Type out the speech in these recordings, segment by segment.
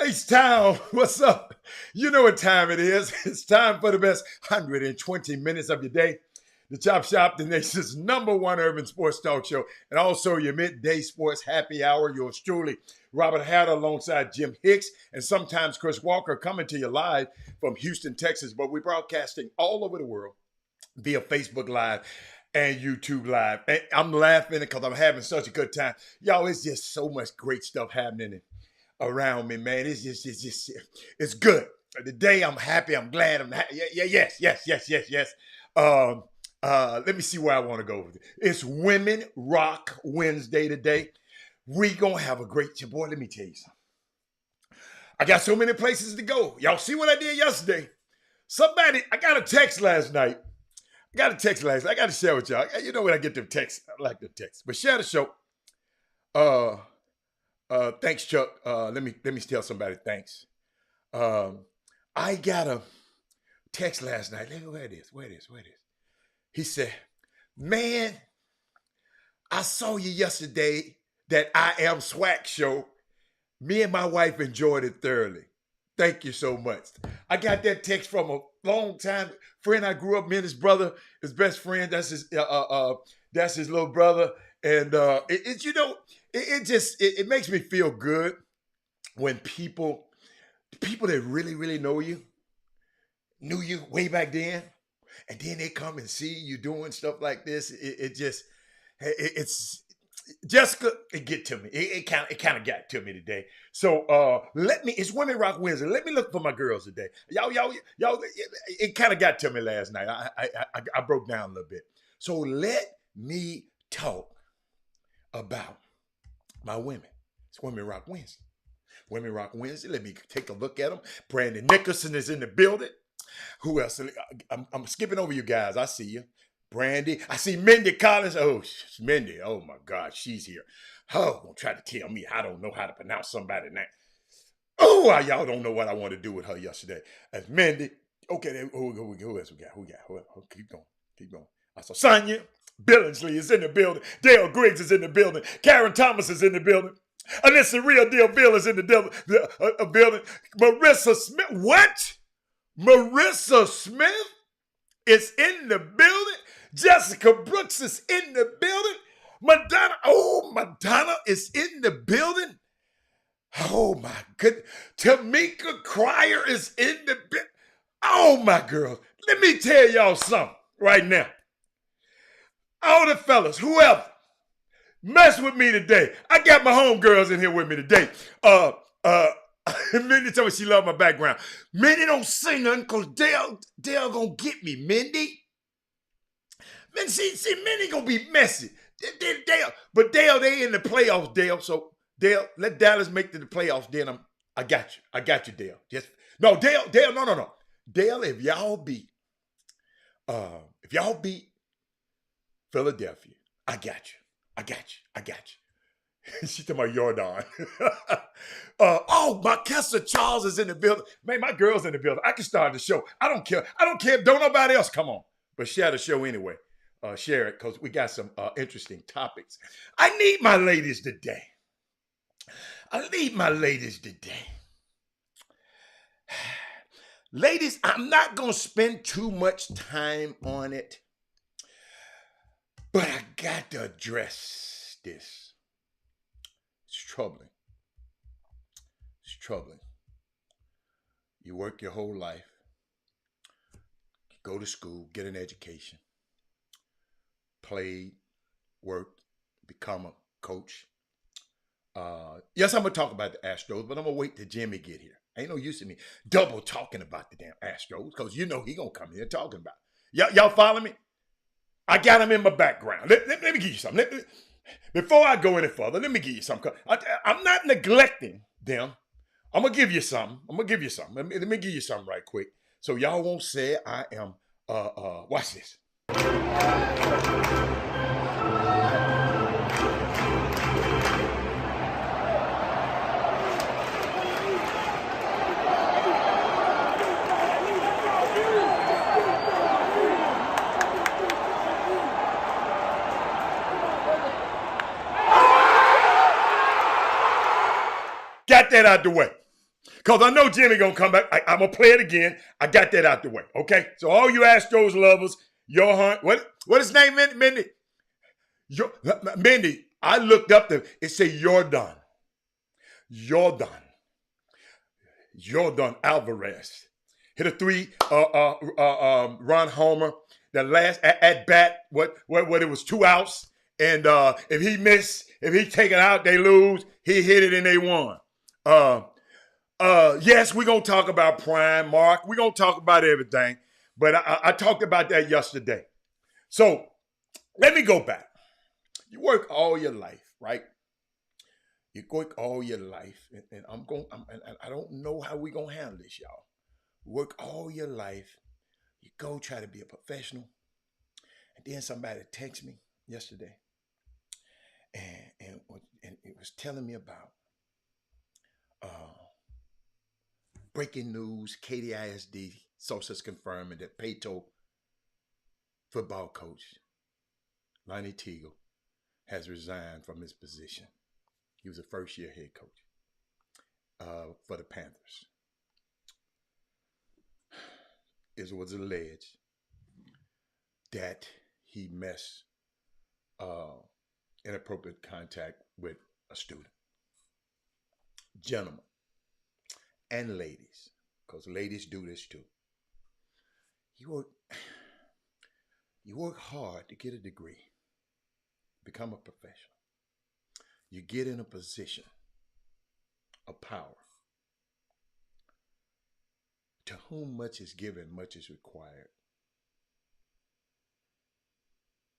H-Town, what's up? You know what time it is. It's time for the best 120 minutes of your day. The Chop Shop, the nation's #1 urban sports talk show, and also your midday sports happy hour. Yours truly, Robert Hatter, alongside Jim Hicks, and sometimes Chris Walker, coming to you live from Houston, Texas. But we're broadcasting all over the world via Facebook Live and YouTube Live. And I'm laughing because I'm having such a good time. Y'all, it's just so much great stuff happening around me, man. It's good. Today I'm happy. I'm glad. Yes. Let me see where I want to go with it. It's Women Rock Wednesday today. We gonna have a great boy. Let me tell you something. I got so many places to go. Y'all see what I did yesterday? I got a text last night. I got to share with y'all. You know when I get them texts, I like the text. But share the show. Thanks, Chuck. Let me tell somebody thanks. I got a text last night. Where it is. He said, "Man, I saw you yesterday, that I Am Swag show. Me and my wife enjoyed it thoroughly. Thank you so much." I got that text from a long time friend I grew up, me and his brother, his best friend. That's his little brother. And it makes me feel good when people that really, really knew you way back then, and then they come and see you doing stuff like this. It's Jessica, it get to me. It kind of got to me today. So it's Women Rock Wednesday. Let me look for my girls today. Y'all, it kind of got to me last night. I broke down a little bit. So let me talk about my women. It's Women Rock Wednesday. Women Rock Wednesday. Let me take a look at them. Brandon Nicholson is in the building. Who else? I'm skipping over you guys. I see you. Brandy. I see Mindy Collins. Oh, Mindy. Oh, my God. She's here. Oh, don't try to tell me I don't know how to pronounce somebody's name. Oh, y'all don't know what I want to do with her yesterday. That's Mindy. Okay, who else we got? Keep going. I saw Sonia Billingsley is in the building. Dale Griggs is in the building. Karen Thomas is in the building. Alyssa Real Deal Bill is in the building. Marissa Smith. What? Marissa Smith is in the building. Jessica Brooks is in the building. Madonna is in the building. Oh, my goodness. Tamika Cryer is in the building. Oh, my girls. Let me tell y'all something right now. All the fellas, whoever, mess with me today. I got my homegirls in here with me today. Mindy told me she loved my background. Mindy don't say nothing because Dale gonna get me, Mindy. See, Mindy gonna be messy. Dale, they in the playoffs, Dale. So Dale, let Dallas make the playoffs. Then I got you, Dale. Dale, no. Dale, if y'all beat Philadelphia. I got you. I got you. I got you. She talking about Jordan. Oh, my Kester Charles is in the building. Man, my girl's in the building. I can start the show. I don't care. I don't care if don't nobody else come on. But share the show anyway. Share it because we got some interesting topics. I need my ladies today. I need my ladies today. Ladies, I'm not going to spend too much time on it, but I got to address this. It's troubling. It's troubling. You work your whole life, go to school, get an education, play, work, become a coach. Yes, I'm going to talk about the Astros, but I'm going to wait till Jimmy get here. Ain't no use in me double talking about the damn Astros because you know he going to come here talking about it. Y'all follow me? I got him in my background. Let me give you something. Before I go any further, let me give you something. I'm not neglecting them. I'm going to give you something. Let me give you something right quick so y'all won't say I am, watch this. Got that out the way. Because I know Jimmy going to come back. I'm going to play it again. I got that out the way. Okay? So all you Astros lovers, your hunt, what his name, Mindy? Mindy, I looked up there. It said Jordan. Jordan Alvarez. Hit a 3-run homer. The last at bat, what it was 2 outs. And if he take it out, they lose. He hit it and they won. Yes, we're going to talk about Prime, Mark. We're going to talk about everything. But I talked about that yesterday. So let me go back. You work all your life, right? You work all your life. And I don't know how we're going to handle this, y'all. Work all your life. You go try to be a professional. And then somebody texted me yesterday. And it was telling me about breaking news, KDISD sources confirming that Pato football coach Lonnie Teagle has resigned from his position. He was a first-year head coach for the Panthers. It was alleged that he messed inappropriate contact with a student. Gentlemen and ladies, because ladies do this too. You work hard to get a degree, become a professional. You get in a position of power. To whom much is given, much is required.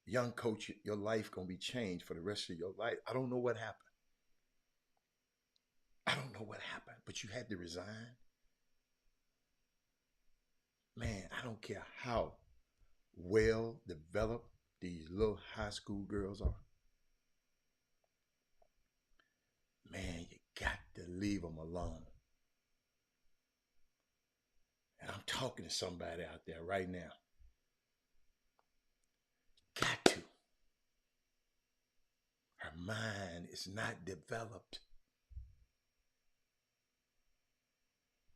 Young coach, your life gonna be changed for the rest of your life. I don't know what happened. But you had to resign. Man, I don't care how well developed these little high school girls are. Man, you got to leave them alone. And I'm talking to somebody out there right now. Got to. Her mind is not developed.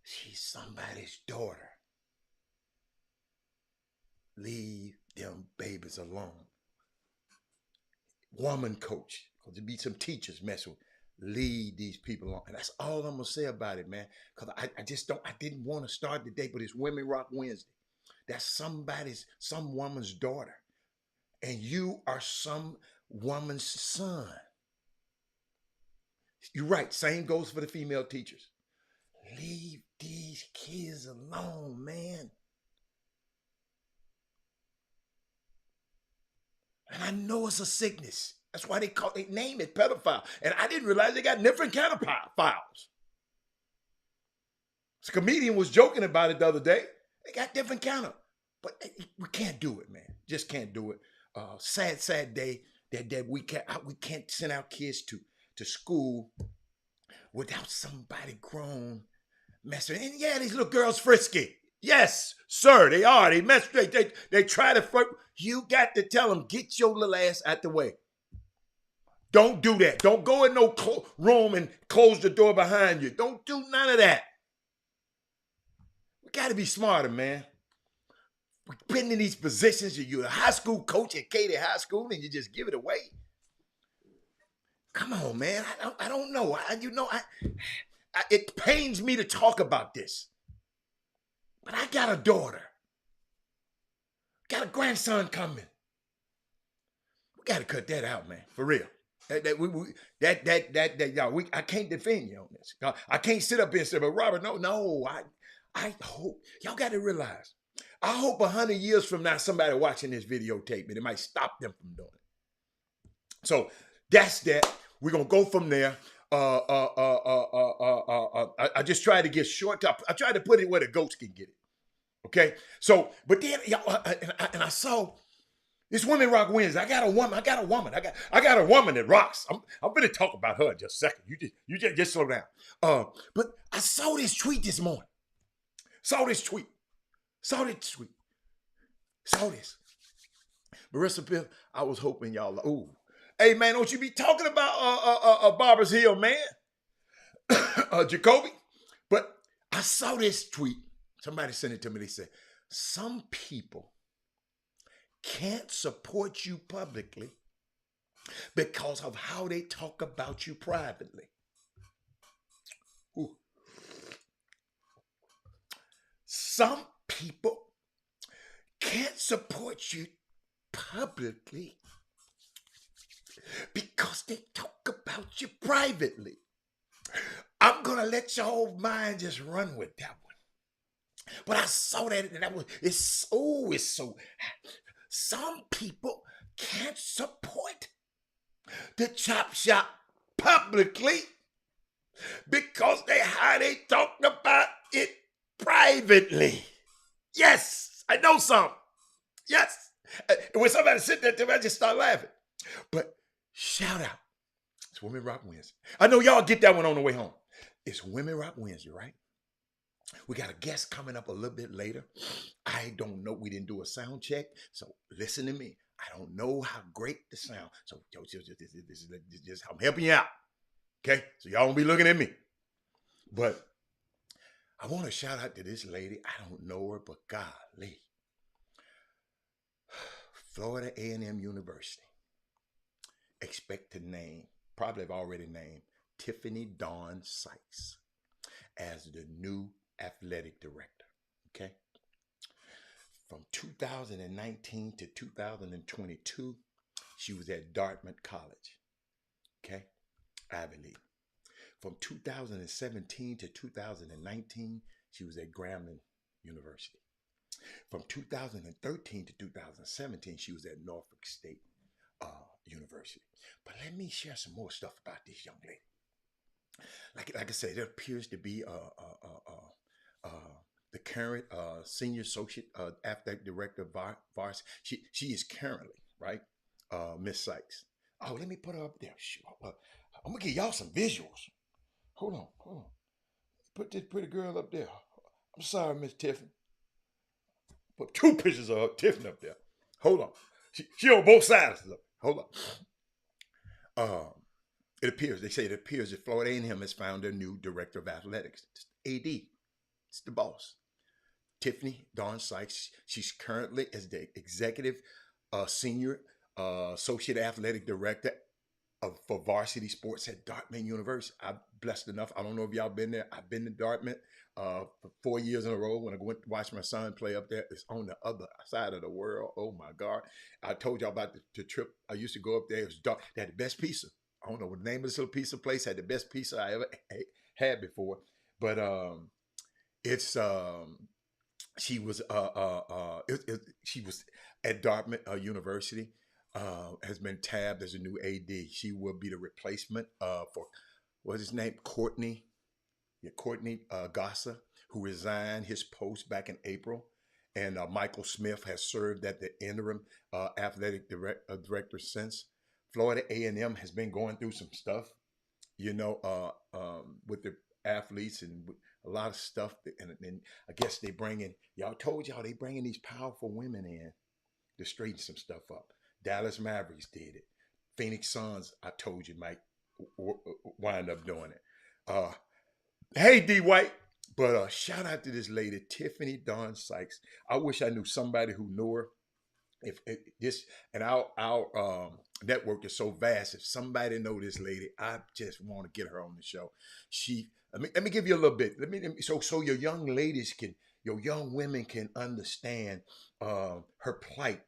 She's somebody's daughter. Leave them babies alone. Woman coach, because there be some teachers mess with. Leave these people alone. And that's all I'm going to say about it, man. Because I didn't want to start the day, but it's Women Rock Wednesday. That's some woman's daughter. And you are some woman's son. You're right. Same goes for the female teachers. Leave these kids alone, man. And I know it's a sickness. That's why they name it pedophile. And I didn't realize they got different kind of files. This comedian was joking about it the other day. They got different kind of, but we can't do it, man. Just can't do it. sad day that we can't send our kids to school without somebody grown messing. And yeah, these little girls frisky. Yes, sir, they are. They mess. They try to flirt. You got to tell them, get your little ass out the way. Don't do that. Don't go in no room and close the door behind you. Don't do none of that. We got to be smarter, man. We're putting in these positions. You're a high school coach at Katy High School, and you just give it away. Come on, man. I don't know. It pains me to talk about this, but I got a daughter, got a grandson coming. We got to cut that out, man, for real. Y'all. I can't defend you on this. I can't sit up here and say, "But Robert, no. I hope y'all got to realize. I hope 100 years from now, somebody watching this videotape, and it might stop them from doing it. So that's that. We're gonna go from there. I just tried to get short. I tried to put it where the goats can get it. Okay. So, but then y'all, and I saw this Women Rock Wednesday. I got a woman. I got a woman that rocks. I'm gonna talk about her in just a second. You just slow down. But I saw this tweet this morning. Saw this. Marissa Bill, I was hoping y'all. Ooh, hey man, don't you be talking about Barbara's Hill, man, Jacoby. But I saw this tweet. Somebody sent it to me. They said some people can't support you publicly because of how they talk about you privately. Ooh. Some people can't support you publicly because they talk about you privately. I'm going to let your old mind just run with that one. But I saw that, and it's so. Some people can't support the Chop Shop publicly because how they talk about it privately. Yes, I know some. Yes. When somebody sit there to me, I just start laughing. But shout out. It's Women Rock Wednesday. I know y'all get that one on the way home. It's Women Rock Wednesday, right? We got a guest coming up a little bit later. I don't know. We didn't do a sound check. So listen to me. I don't know how great the sound. So just I'm helping you out. Okay? So y'all won't be looking at me. But I want to shout out to this lady. I don't know her, but golly. Florida A&M University. Expect to name, probably have already named, Tiffany Dawn Sykes as the new athletic director. Okay? From 2019 to 2022, she was at Dartmouth College. Okay? Ivy League. From 2017 to 2019, she was at Grambling University. From 2013 to 2017, she was at Norfolk State University. But let me share some more stuff about this young lady. Like I said, there appears to be the current senior associate athletic director of varsity. She is currently, right, Miss Sykes. Oh, let me put her up there. I'm gonna give y'all some visuals. Hold on. Put this pretty girl up there. I'm sorry, Miss Tiffany. Put two pictures of her, Tiffany up there. Hold on. She on both sides. Look. Hold on. It appears that Florida A&M has found their new director of athletics. It's AD. It's the boss. Tiffany Dawn Sykes. She's currently as the executive senior associate athletic director for varsity sports at Dartmouth University. I'm blessed enough. I don't know if y'all been there. I've been to Dartmouth for 4 years in a row. When I went to watch my son play up there, it's on the other side of the world. Oh my God. I told y'all about the trip. I used to go up there. It was dark. They had the best pizza. I don't know what the name of this little pizza place. Had the best pizza I ever had before. But she was at Dartmouth University. Has been tabbed as a new AD. She will be the replacement for what's his name, Courtney Gossa, who resigned his post back in April, and Michael Smith has served at the interim athletic director since. Florida A&M has been going through some stuff, with the athletes and with a lot of stuff. And I guess they bringing, y'all told y'all they bringing these powerful women in to straighten some stuff up. Dallas Mavericks did it. Phoenix Suns, I told you, might wind up doing it. Hey, D White. But shout out to this lady, Tiffany Dawn Sykes. I wish I knew somebody who knew her. If this and our network is so vast, if somebody know this lady, I just want to get her on the show. Let me give you a little bit. So your young ladies your young women can understand her plight.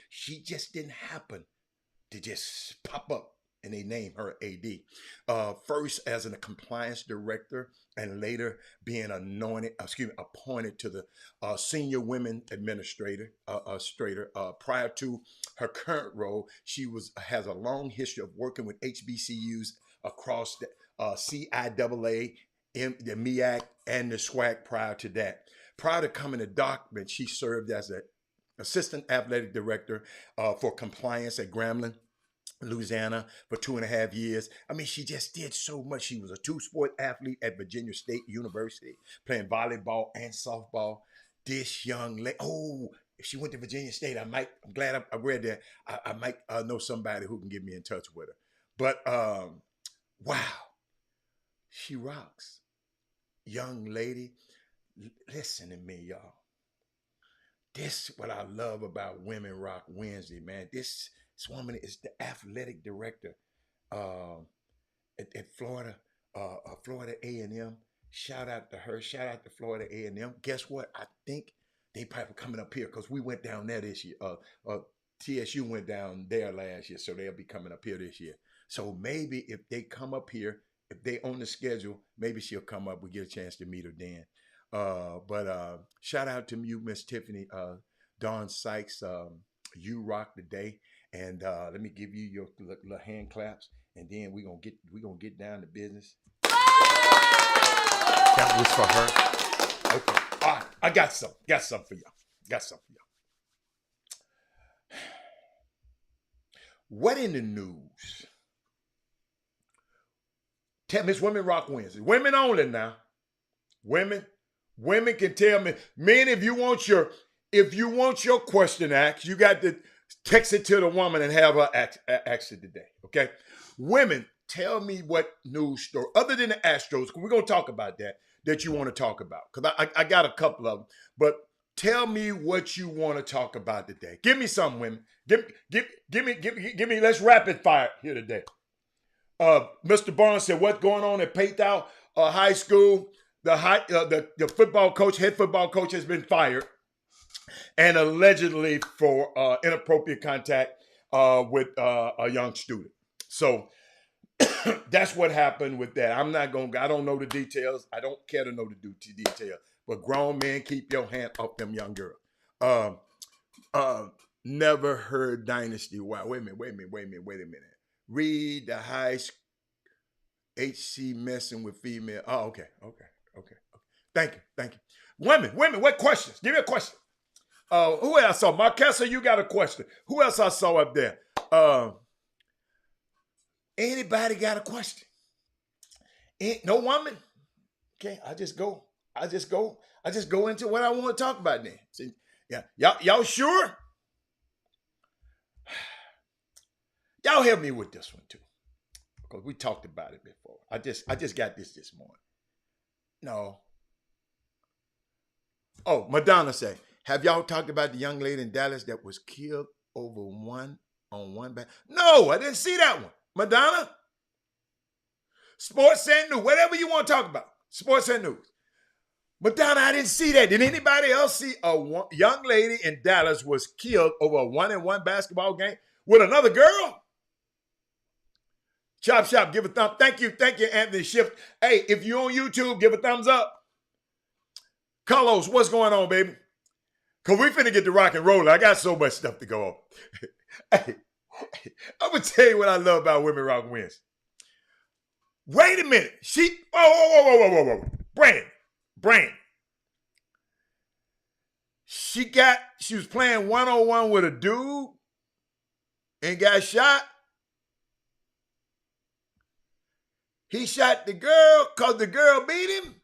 She just didn't happen to just pop up and they name her AD. First as a compliance director and later being appointed to the senior women administrator. Prior to her current role, she has a long history of working with HBCUs across the CIAA, the MEAC, and the SWAC prior to that. Prior to coming to Dartmouth, she served as an assistant athletic director for compliance at Grambling, Louisiana for 2.5 years. I mean, she just did so much. She was a two-sport athlete at Virginia State University, playing volleyball and softball. This young lady, if she went to Virginia State, I'm glad I read that. I might know somebody who can get me in touch with her. But wow, she rocks. Young lady, listen to me, y'all. This is what I love about Women Rock Wednesday, man. This woman is the athletic director at Florida, Florida A&M. Shout out to her. Shout out to Florida A&M. Guess what? I think they probably coming up here because we went down there this year. TSU went down there last year, so they'll be coming up here this year. So maybe if they come up here, if they on the schedule, maybe she'll come up. We get a chance to meet her then. But shout out to you, Miss Tiffany Dawn Sykes. You rock the day. And let me give you your little hand claps, and then we're gonna get down to business. That was for her. Okay. All right. I got some for y'all. What in the news? Tell me, it's Women Rock Wednesday. Women only now. Women can tell me. Men, if you want your question asked, you got to text it to the woman and have her ask it today, okay? Women, tell me what news story, other than the Astros, we're going to talk about that you want to talk about, because I got a couple of them, but tell me what you want to talk about today. Give me some, women. Give me, let's rapid fire here today. Mr. Barnes said, what's going on at Paytow High School? The football coach, head football coach has been fired. And allegedly for inappropriate contact with a young student. So that's what happened with that. I don't know the details. I don't care to know the details. But grown men, keep your hand off them young girls. Never heard Dynasty. Wow, wait a minute. Read the high HC messing with female. Oh, okay. Thank you. Women, what questions? Give me a question. Who else I saw? Marquessa, you got a question. Who else I saw up there? Anybody got a question? No woman? Okay, I just go into what I want to talk about then. See, yeah, y'all sure? Y'all help me with this one too, because we talked about it before. I just got this morning. No. Oh, Madonna say, have y'all talked about the young lady in Dallas that was killed over one-on-one back? No, I didn't see that one. Madonna? Sports and news, whatever you want to talk about. Sports and news. Madonna, I didn't see that. Did anybody else see a young lady in Dallas was killed over a 1-on-1 basketball game with another girl? Chop Shop, give a thumb. Thank you, Anthony Schiff. Hey, if you're on YouTube, give a thumbs up. Carlos, what's going on, baby? Because we finna get to rock and roll. I got so much stuff to go on. Hey, I'm going to tell you what I love about Women Rock Wednesday. Wait a minute. Whoa. Brand. She was playing one-on-one with a dude and got shot. He shot the girl because the girl beat him.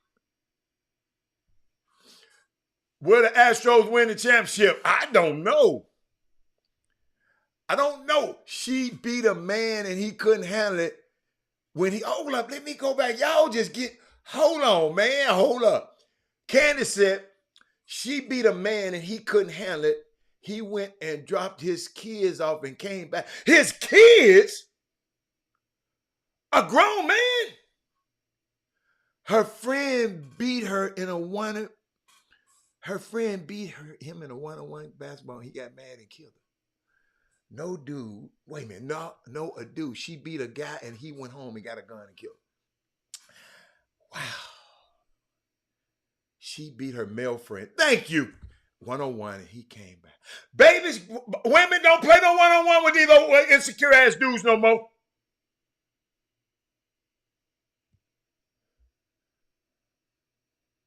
Will the Astros win the championship? I don't know. I don't know. She beat a man and he couldn't handle it. When he, hold up, let me go back. Y'all just hold on, man, hold up. Candace said she beat a man and he couldn't handle it. He went and dropped his kids off and came back. His kids? A grown man? Her friend beat her in a one. Her friend beat him in a one-on-one basketball. He got mad and killed her. No dude. Wait a minute. No, a dude. She beat a guy and he went home and got a gun and killed her. Wow. She beat her male friend. Thank you. One-on-one and he came back. Babies, women don't play no one-on-one with these insecure ass dudes no more.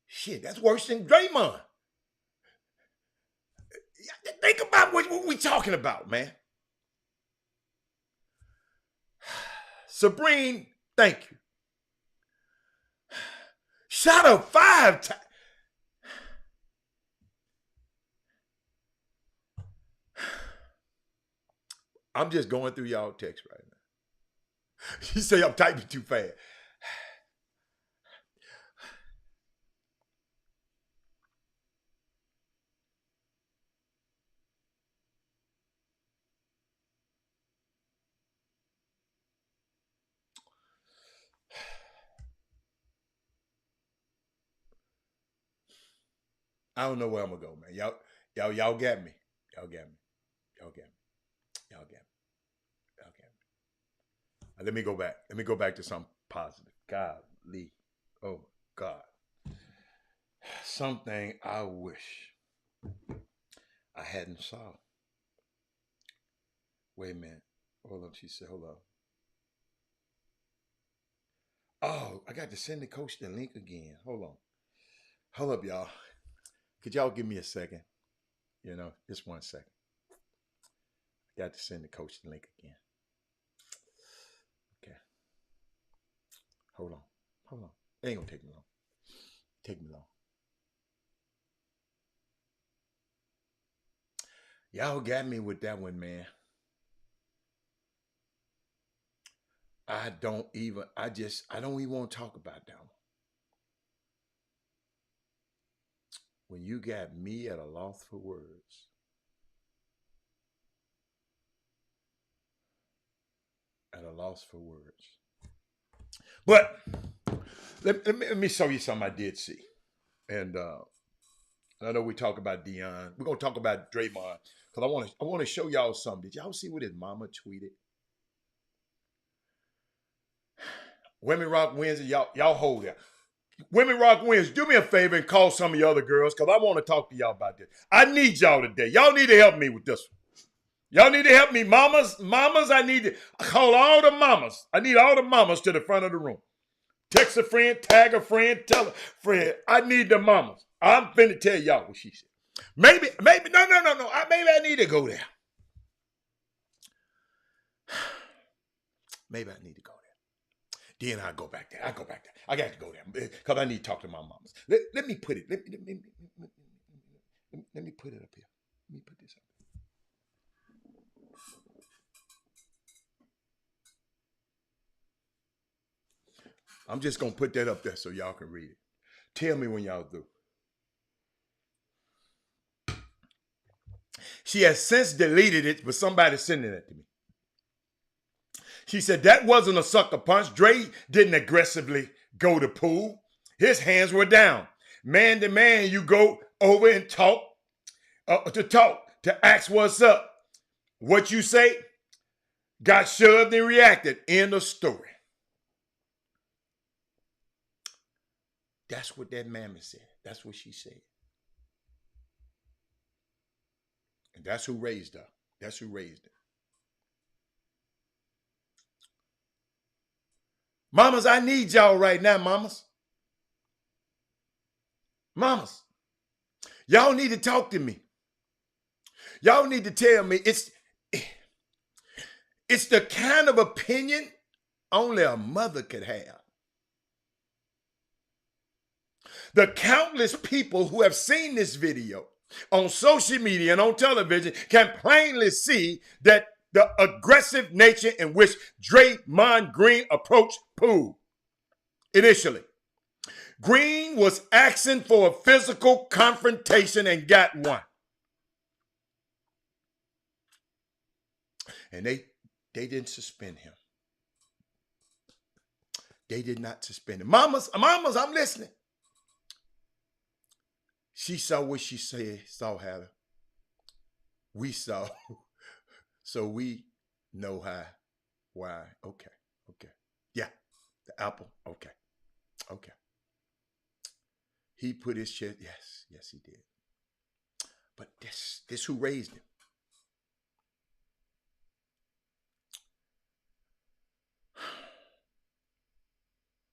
Shit, that's worse than Draymond. Think about what we talking about, man. Sabrine, thank you. Shot her 5 times. I'm just going through y'all text right now. She say I'm typing too fast. I don't know where I'm gonna go, man. Y'all got me. Y'all got me. Y'all got me. Y'all got me. Y'all got me. Let me go back. Let me go back to something positive. Golly. Oh God. Something I wish I hadn't saw. Wait a minute. Hold on. She said, hold on. Oh, I got to send the coach the link again. Hold on. Hold up, y'all. Could y'all give me a second? Just 1 second. I got to send the coach the link again. Okay. Hold on. It ain't gonna take me long. Y'all got me with that one, man. I don't even want to talk about that one. When you got me at a loss for words. At a loss for words. But let me show you something I did see. And I know we talk about Deion. We're gonna talk about Draymond because I want to show y'all something. Did y'all see what his mama tweeted? Women Rock Wednesday, y'all hold there. Women Rock Wednesday, do me a favor and call some of your other girls because I want to talk to y'all about this. I need y'all today. Y'all need to help me with this one. Y'all need to help me. Mamas, I need to call all the mamas. I need all the mamas to the front of the room. Text a friend, tag a friend, tell a friend. I need the mamas. I'm finna tell y'all what she said. Maybe, no. Maybe I need to go there. Maybe I need to go there. Then I go back there. I got to go there because I need to talk to my mamas. Let me put it. Let me put it up here. Let me put this up. I'm just going to put that up there so y'all can read it. Tell me when y'all do. She has since deleted it, but somebody's sending it to me. She said, that wasn't a sucker punch. Dre didn't aggressively go to pool. His hands were down. Man to man, you go over and talk, to ask what's up. What you say, got shoved and reacted. End of story. That's what that mammy said. That's what she said. And that's who raised her. That's who raised her. Mamas, I need y'all right now, mamas. Mamas, Y'all need to talk to me. Y'all need to tell me it's the kind of opinion only a mother could have. The countless people who have seen this video on social media and on television can plainly see that the aggressive nature in which Draymond Green approached Poole initially. Green was asking for a physical confrontation and got one. And they didn't suspend him. They did not suspend him. Mamas, I'm listening. She saw what she saw, Hatter. We saw. So we know how, why. Okay. Yeah, the apple. Okay. He put his chest. Yes, he did. But this who raised him.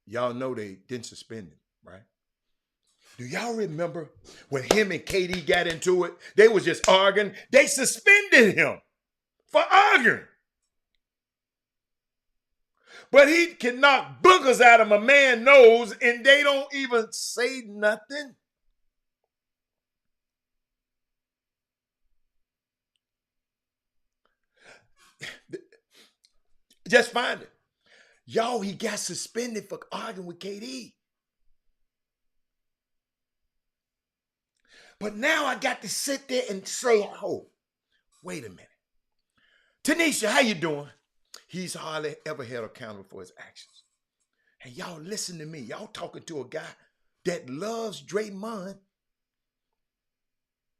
Y'all know they didn't suspend him, right? Do y'all remember when him and KD got into it? They was just arguing. They suspended him for arguing. But he can knock boogers out of a man's nose and they don't even say nothing. Just find it. Y'all, he got suspended for arguing with KD. But now I got to sit there and say, oh, wait a minute. Tanisha, how you doing? He's hardly ever held accountable for his actions. And y'all listen to me. Y'all talking to a guy that loves Draymond.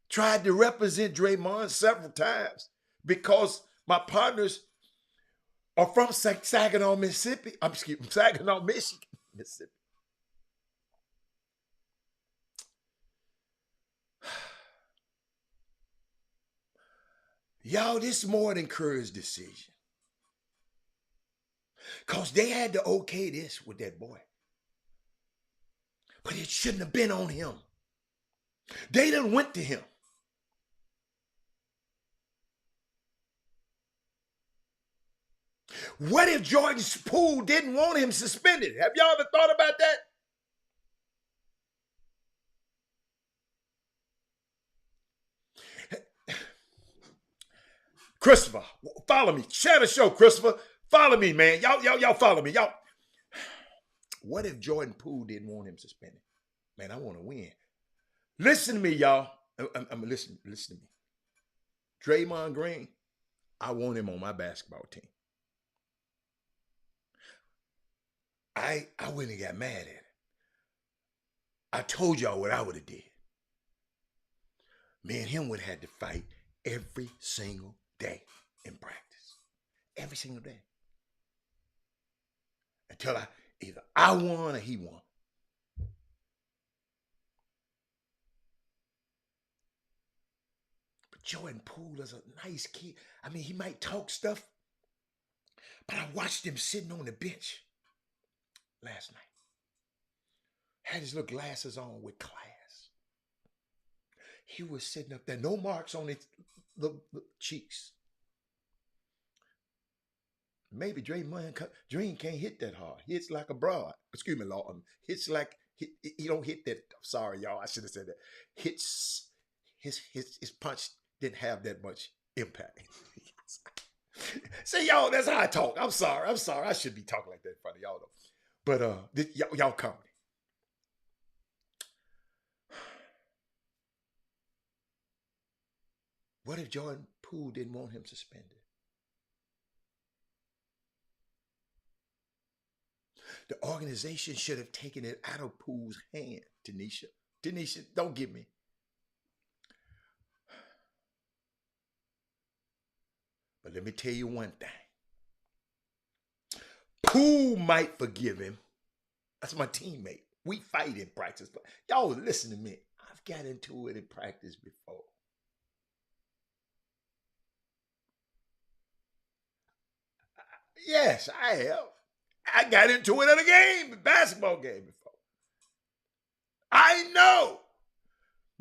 Tried to represent Draymond several times because my partners are from Saginaw, Mississippi. Saginaw, Michigan, Mississippi. Y'all, this more than Kerr's decision. Because they had to okay this with that boy. But it shouldn't have been on him. They done went to him. What if Jordan Poole didn't want him suspended? Have y'all ever thought about that? Christopher, follow me. Share the show, Christopher. Follow me, man. Y'all follow me. Y'all. What if Jordan Poole didn't want him suspended? Man, I want to win. Listen to me, y'all. Listen to me. Draymond Green, I want him on my basketball team. I wouldn't have got mad at it. I told y'all what I would have did. Me and him would have had to fight every single day in practice. Every single day. Until either I won or he won. But Jordan Poole is a nice kid. I mean, he might talk stuff, but I watched him sitting on the bench last night. Had his little glasses on with class. He was sitting up there, no marks on his cheeks. Maybe Dream can't hit that hard. Hits like a broad. Excuse me, Lord. Hits like he don't hit that. Sorry, y'all. I should have said that. Hits his punch didn't have that much impact. See, y'all, that's how I talk. I'm sorry. I should be talking like that in front of y'all though. But y'all comedy. What if Jordan Poole didn't want him suspended? The organization should have taken it out of Poole's hand, Tanisha. Tanisha, don't get me. But let me tell you one thing. Poole might forgive him. That's my teammate. We fight in practice. But y'all listen to me. I've got into it in practice before. Yes, I have. I got into it at a game, a basketball game before. I know.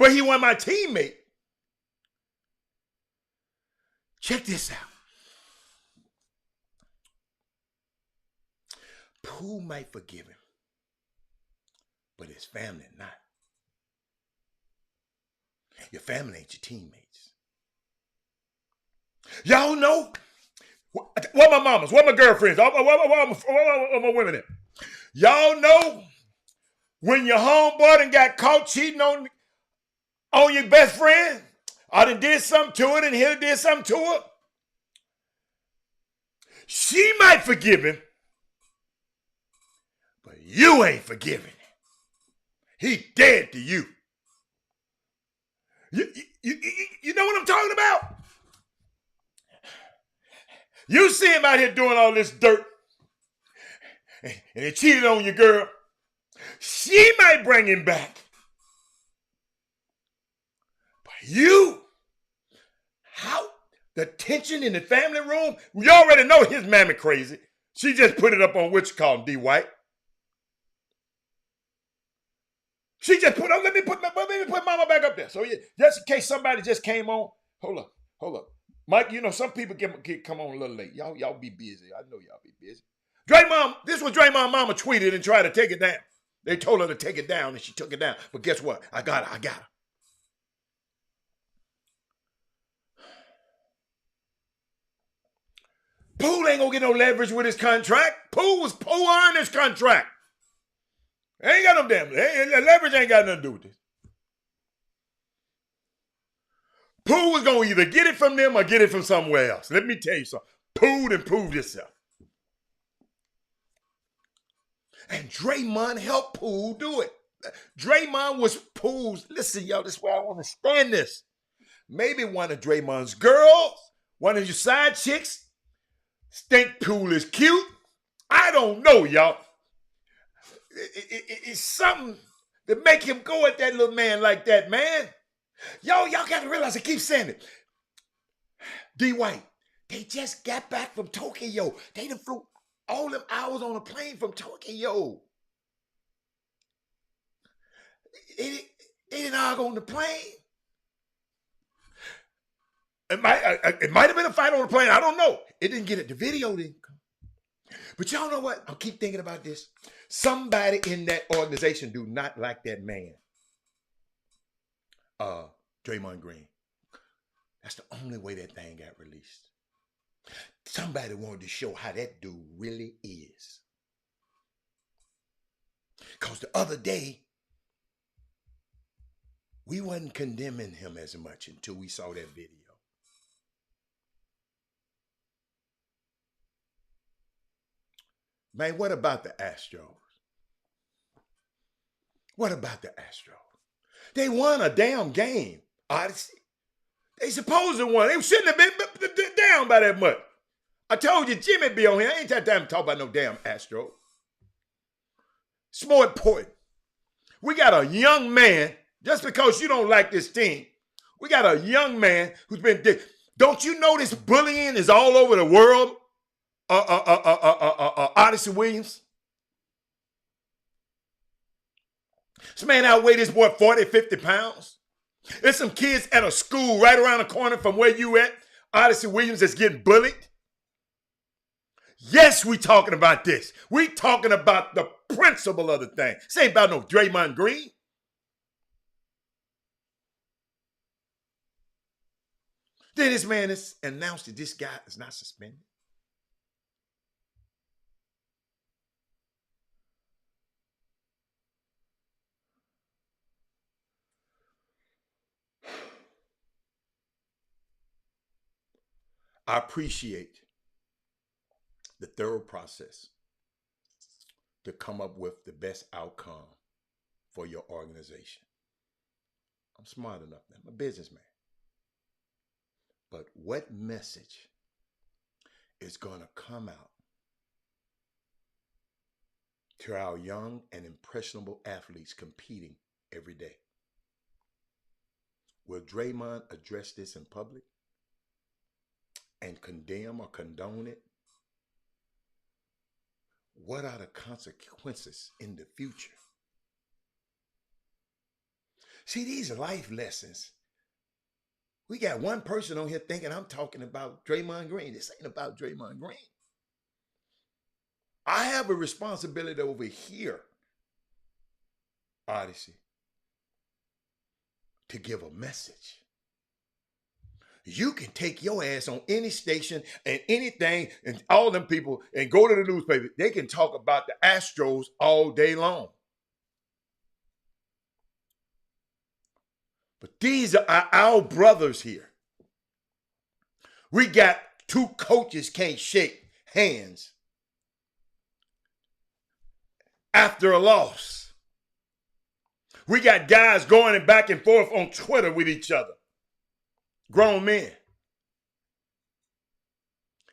but he wasn't my teammate. Check this out. Pooh might forgive him, but his family not. Your family ain't your teammates. Y'all know what my mamas, what my girlfriends, what my women at. Y'all know when your homeboy done got caught cheating on your best friend, I done did something to it and he did something to her. She might forgive him, but you ain't forgiving him. He dead to you. You know what I'm talking about? You see him out here doing all this dirt and he cheated on your girl. She might bring him back. But you, how? The tension in the family room, we already know his mammy crazy. She just put it up on what you call him, D. White. She just put, let me put mama back up there. So yeah, just in case somebody just came on, hold up. Mike, you know, some people come on a little late. Y'all be busy. I know y'all be busy. This was Draymond mama tweeted and tried to take it down. They told her to take it down and she took it down. But guess what? I got her. Pooh ain't gonna get no leverage with his contract. Pooh earned his contract. Ain't got no damn leverage. Ain't got nothing to do with this. Pooh was gonna either get it from them or get it from somewhere else. Let me tell you something. Pooh done proved himself. And Draymond helped Pooh do it. Draymond was Pooh's. Listen, y'all, this is where I understand this. Maybe one of Draymond's girls, one of your side chicks, think Pooh is cute. I don't know, y'all. It's something to make him go at that little man like that, man. Y'all got to realize, I keep saying it. D. White, they just got back from Tokyo. They done flew all them hours on a plane from Tokyo. They didn't argue on the plane. It might have been a fight on the plane. I don't know. It didn't get it. The video didn't come. But y'all know what? I'll keep thinking about this. Somebody in that organization do not like that man. Draymond Green. That's the only way that thing got released. Somebody wanted to show how that dude really is. Because the other day, we wasn't condemning him as much until we saw that video. Man, what about the Astros? What about the Astros? They won a damn game, Odyssey. They supposed to won. They shouldn't have been down by that much. I told you, Jimmy be on here. I ain't that time to talk about no damn Astros. It's more important. We got a young man, just because you don't like this team, we got a young man who's been, don't you know this bullying is all over the world? Odyssey Williams. This man outweighed this boy 40, 50 pounds. There's some kids at a school right around the corner from where you at, Odyssey Williams, that's getting bullied. Yes, we talking about this. We talking about the principle of the thing. This ain't about no Draymond Green. Then this man has announced that this guy is not suspended. I appreciate the thorough process to come up with the best outcome for your organization. I'm smart enough, man. I'm a businessman. But what message is going to come out to our young and impressionable athletes competing every day? Will Draymond address this in public and condemn or condone it? What are the consequences in the future? See, these are life lessons. We got one person on here thinking I'm talking about Draymond Green. This ain't about Draymond Green. I have a responsibility over here, Odyssey, to give a message. You can take your ass on any station and anything and all them people and go to the newspaper. They can talk about the Astros all day long. But these are our brothers here. We got two coaches can't shake hands after a loss. We got guys going back and forth on Twitter with each other. Grown men.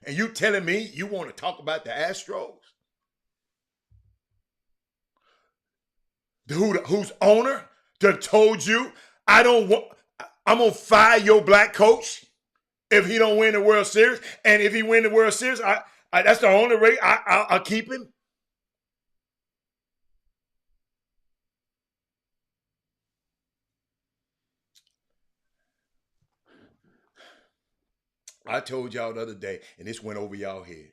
And you telling me you want to talk about the Astros? Whose owner that told you I'm going to fire your black coach if he don't win the World Series. And if he win the World Series, that's the only way I'll keep him. I told y'all the other day, and this went over y'all head.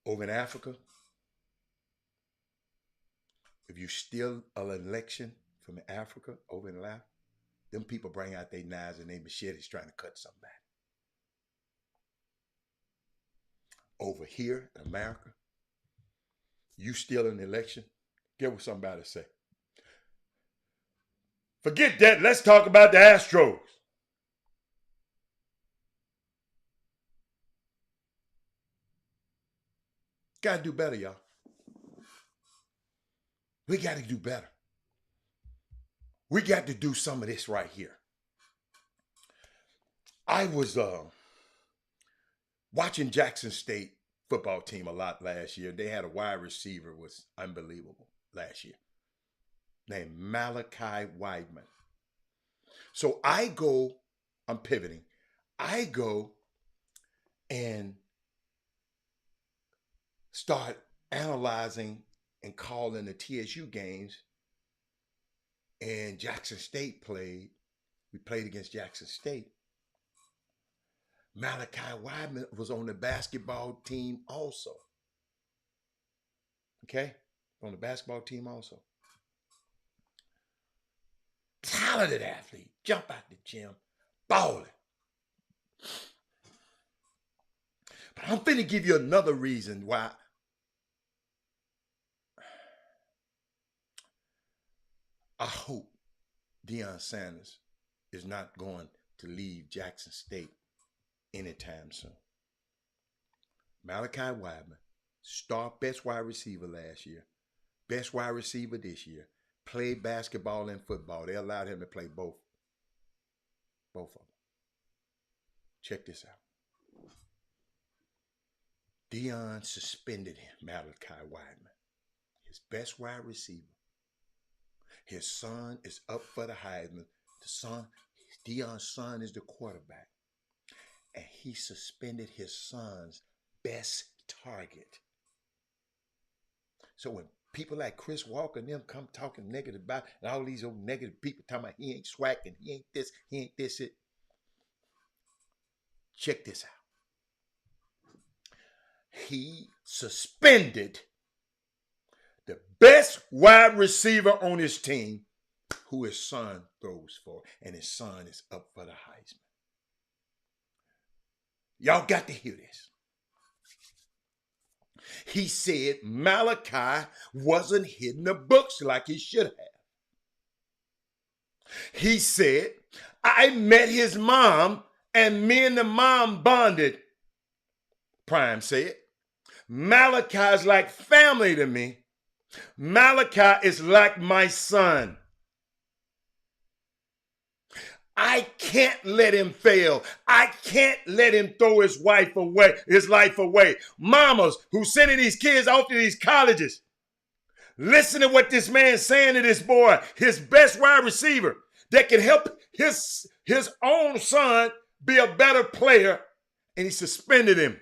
Over in Africa, if you steal an election from Africa over in Africa, them people bring out their knives and their machetes trying to cut somebody. Over here in America, you steal an election, get what somebody say. Forget that. Let's talk about the Astros. Got to do better, y'all. We got to do better. We got to do some of this right here. I was watching Jackson State football team a lot last year. They had a wide receiver was unbelievable last year, named Malachi Wideman. So I'm pivoting. I go and start analyzing and calling the TSU games. And Jackson State played. We played against Jackson State. Malachi Wideman was on the basketball team also. Okay? On the basketball team also. Talented athlete. Jump out the gym. Balling. But I'm finna give you another reason why I hope Deion Sanders is not going to leave Jackson State anytime soon. Malachi Wideman, best wide receiver last year, best wide receiver this year, played basketball and football. They allowed him to play both of them. Check this out. Deion suspended him, Malachi Wideman, his best wide receiver. His son is up for the Heisman. Deion's son is the quarterback. And he suspended his son's best target. So when people like Chris Walker and them come talking negative about, and all these old negative people talking about he ain't swag and he ain't this, it. Check this out. He suspended the best wide receiver on his team, who his son throws for, and his son is up for the Heisman. Y'all got to hear this. He said Malachi wasn't hitting the books like he should have. He said, I met his mom and me and the mom bonded. Prime said, Malachi's like family to me. Malachi is like my son. I can't let him fail. I can't let him throw his life away. Mamas who sending these kids off to these colleges. Listen to what this man's saying to this boy, his best wide receiver that can help his own son be a better player, and he suspended him.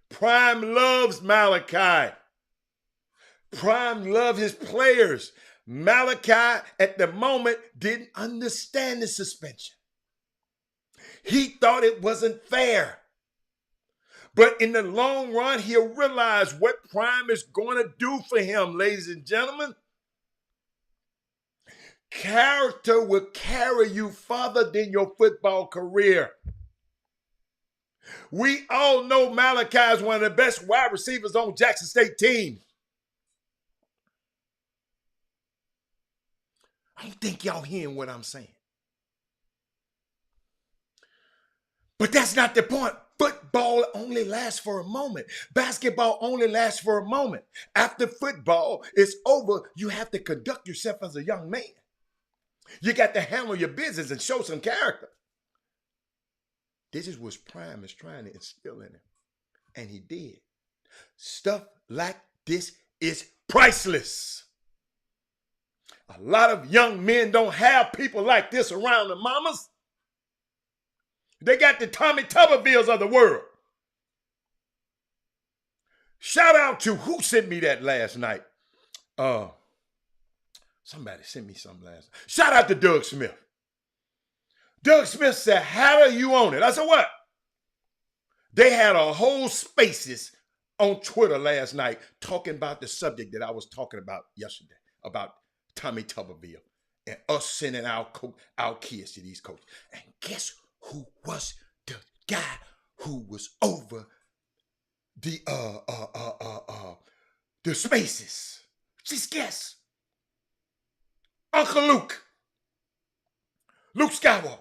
Prime loves Malachi. Prime loved his players. Malachi, at the moment, didn't understand the suspension. He thought it wasn't fair. But in the long run, he'll realize what Prime is going to do for him, ladies and gentlemen. Character will carry you farther than your football career. We all know Malachi is one of the best wide receivers on Jackson State team. I don't think y'all hearing what I'm saying. But that's not the point. Football only lasts for a moment. Basketball only lasts for a moment. After football is over, you have to conduct yourself as a young man. You got to handle your business and show some character. This is what Prime is trying to instill in him. And he did. Stuff like this is priceless. A lot of young men don't have people like this around the mamas. They got the Tommy Tubervilles of the world. Shout out to who sent me that last night. Somebody sent me something last night. Shout out to Doug Smith. Doug Smith said, how are you on it? I said, what? They had a whole spaces on Twitter last night talking about the subject that I was talking about yesterday, about Tommy Tuberville and us sending our kids to these coaches. And guess who was the guy who was over the spaces? Just guess. Uncle Luke. Luke Skywalker.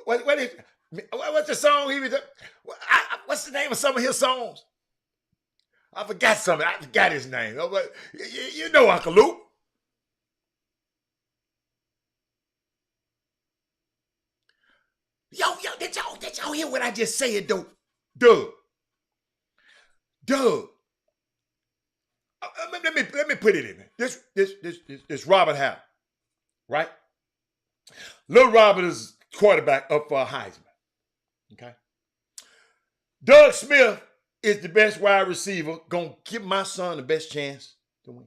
What's the song he was? What's the name of some of his songs? I forgot something. I forgot his name. You know Uncle Luke. Yo, did y'all hear what I just said, though? Doug. Let me put it in there. This Robert Howard, right? Little Robert is quarterback up for a Heisman. Okay. Doug Smith is the best wide receiver. Gonna give my son the best chance to win.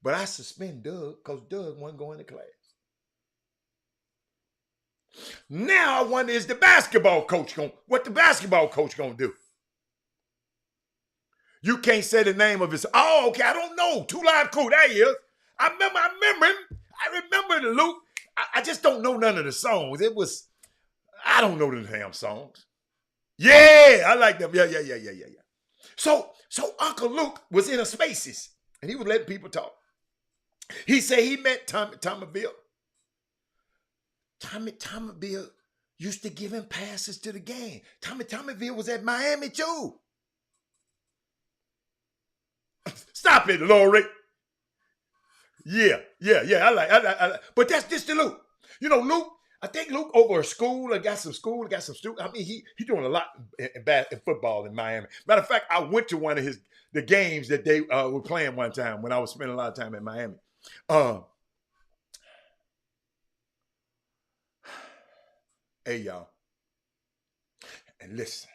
But I suspend Doug because Doug wasn't going to class. Now I wonder, is the basketball coach what the basketball coach gonna do? You can't say the name of his. Oh, okay, I don't know. Two Live Crew, there he is. I remember him. I remember the Luke. I just don't know none of the songs. I don't know the damn songs. Yeah, I like them. Yeah. So Uncle Luke was in a spaces and he was letting people talk. He said he met Tommyville. Tommyville used to give him passes to the game. Tommyville was at Miami too. Stop it, Lori. Yeah. I like. But that's just the Luke. You know, Luke. I think Luke over a school. I got some students. I mean, he doing a lot in football in Miami. Matter of fact, I went to one of the games that they were playing one time when I was spending a lot of time in Miami. Hey, y'all. And listen,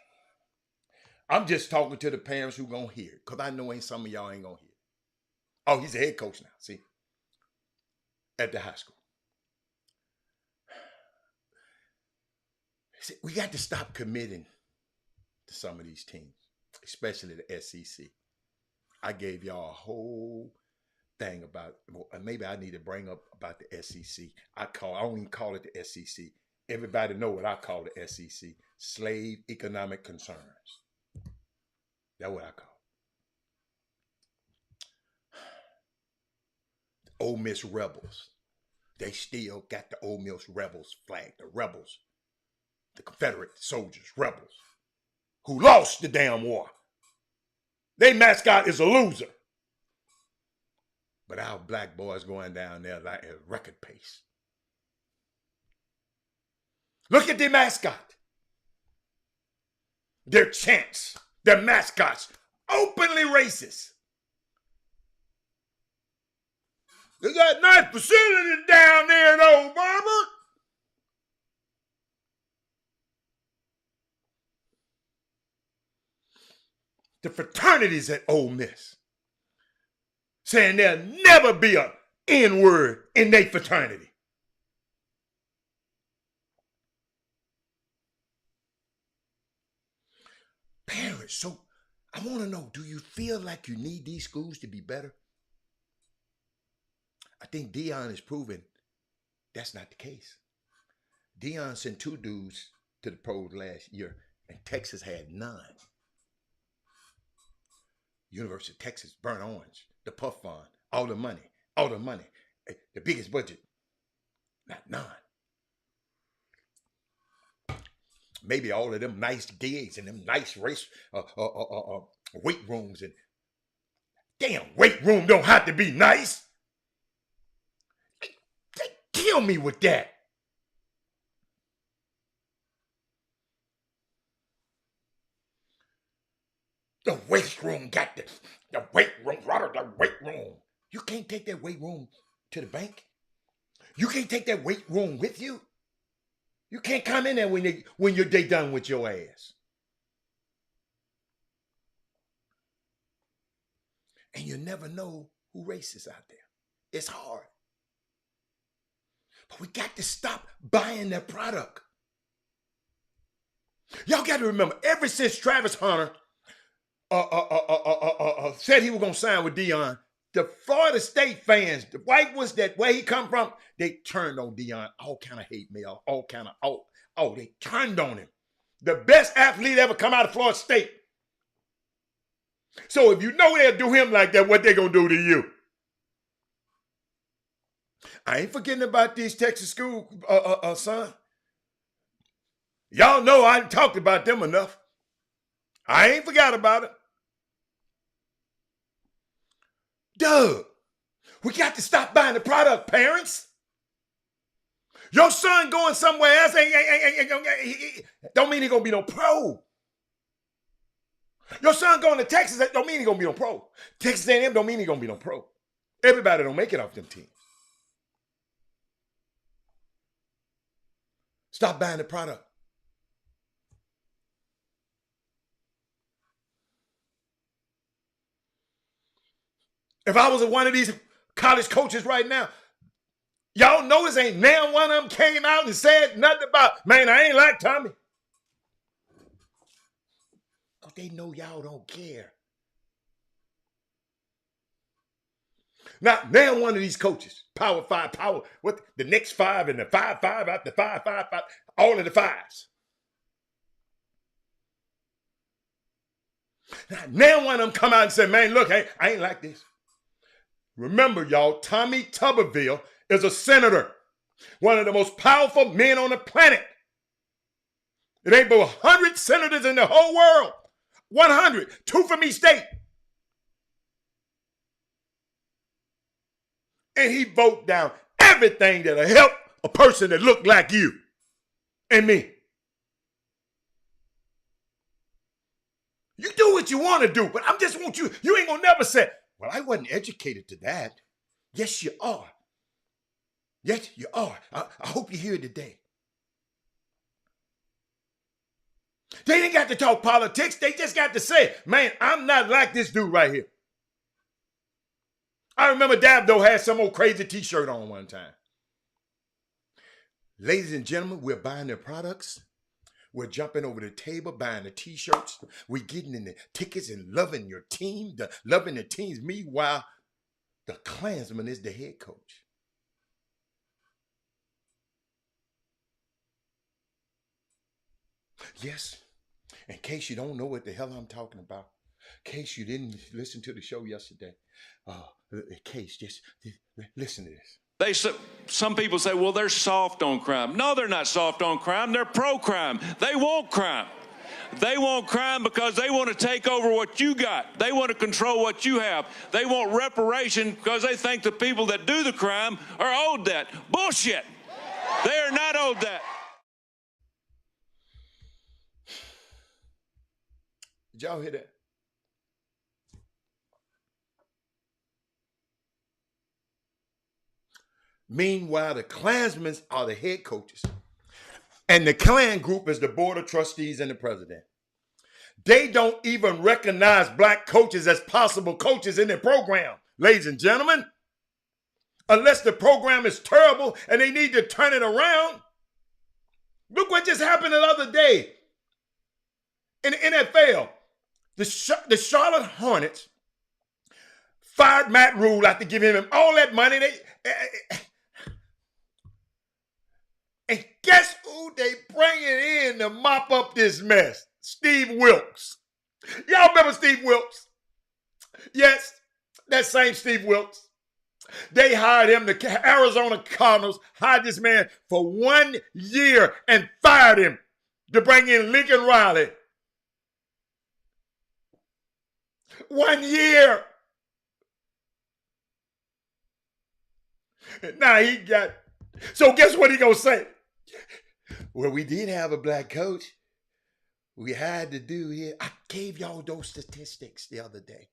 I'm just talking to the parents who gonna hear it, because I know some of y'all ain't gonna hear it. Oh, he's a head coach now, see? At the high school. See, we got to stop committing to some of these teams, especially the SEC. I gave y'all a whole thing about, maybe I need to bring up about the SEC. I don't even call it the SEC. Everybody know what I call the SEC. Slave economic concerns. That's what I call it. The Ole Miss Rebels. They still got the Ole Miss Rebels flag. The Rebels. The Confederate soldiers, rebels, who lost the damn war. Their mascot is a loser. But our black boys going down there like a record pace. Look at their mascot. Their chants, their mascots, openly racist. They got nice facilities down there in Old Mama. The fraternities at Ole Miss. saying there'll never be an N-word in their fraternity. Parents, so I want to know, do you feel like you need these schools to be better? I think Deion is proving that's not the case. Deion sent 2 dudes to the pros last year, and Texas had none. University of Texas, Burnt Orange, the Puff Fund, all the money, the biggest budget, not none. Maybe all of them nice gigs and them nice race weight rooms, and damn, weight room don't have to be nice. They kill me with that. The weight room got the weight room, the weight room. You can't take that weight room to the bank. You can't take that weight room with you. You can't come in there when you're done with your ass. And you never know who racist out there. It's hard. But we got to stop buying their product. Y'all got to remember, ever since Travis Hunter said he was going to sign with Deion, the Florida State fans, the white ones that where he come from, they turned on Deion. All kind of hate mail, all kind of, they turned on him. The best athlete ever come out of Florida State. So if you know they'll do him like that, what they going to do to you? I ain't forgetting about these Texas schools, son. Y'all know I talked about them enough. I ain't forgot about it. Doug, we got to stop buying the product, parents. Your son going somewhere else don't mean he gonna be no pro. Your son going to Texas don't mean he gonna be no pro. Texas A&M don't mean he gonna be no pro. Everybody don't make it off them teams. Stop buying the product. If I was one of these college coaches right now, y'all notice ain't now one of them came out and said nothing about, man, I ain't like Tommy. Because they know y'all don't care. Now one of these coaches, Power 5, what the next 5 and the 5 after 5, all of the 5s. Now one of them come out and say, man, look, hey, I ain't like this. Remember, y'all, Tommy Tuberville is a senator, one of the most powerful men on the planet. It ain't but 100 senators in the whole world. 100, 2 from each state. And he vote down everything that'll help a person that look like you and me. You do what you want to do, but I just want you ain't gonna never say, well, I wasn't educated to that. Yes, you are. Yes, you are. I hope you're here today. They ain't got to talk politics. They just got to say, man, I'm not like this dude right here. I remember Dabdo had some old crazy t-shirt on one time. Ladies and gentlemen, we're buying their products. We're jumping over the table, buying the t-shirts. We're getting in the tickets and loving your team, loving the teams. Meanwhile, the Klansman is the head coach. Yes, in case you don't know what the hell I'm talking about, in case you didn't listen to the show yesterday, in case, just listen to this. Some people say, well, they're soft on crime. No, they're not soft on crime. They're pro-crime. They want crime. They want crime because they want to take over what you got. They want to control what you have. They want reparation because they think the people that do the crime are owed that. Bullshit. They are not owed that. Did y'all hear that? Meanwhile, the Klansmen are the head coaches. And the Klan group is the board of trustees and the president. They don't even recognize black coaches as possible coaches in their program. ladies and gentlemen. Unless the program is terrible and they need to turn it around. Look what just happened the other day in the NFL. The Charlotte Hornets fired Matt Rule after giving him all that money. And guess who they bringing in to mop up this mess? Steve Wilkes. Y'all remember Steve Wilkes? Yes, that same Steve Wilkes. They hired him. The Arizona Cardinals hired this man for 1 year and fired him to bring in Lincoln Riley. 1 year. Now he got, so guess what he gonna say? Well, we did have a black coach. We had to do it. I gave y'all those statistics the other day.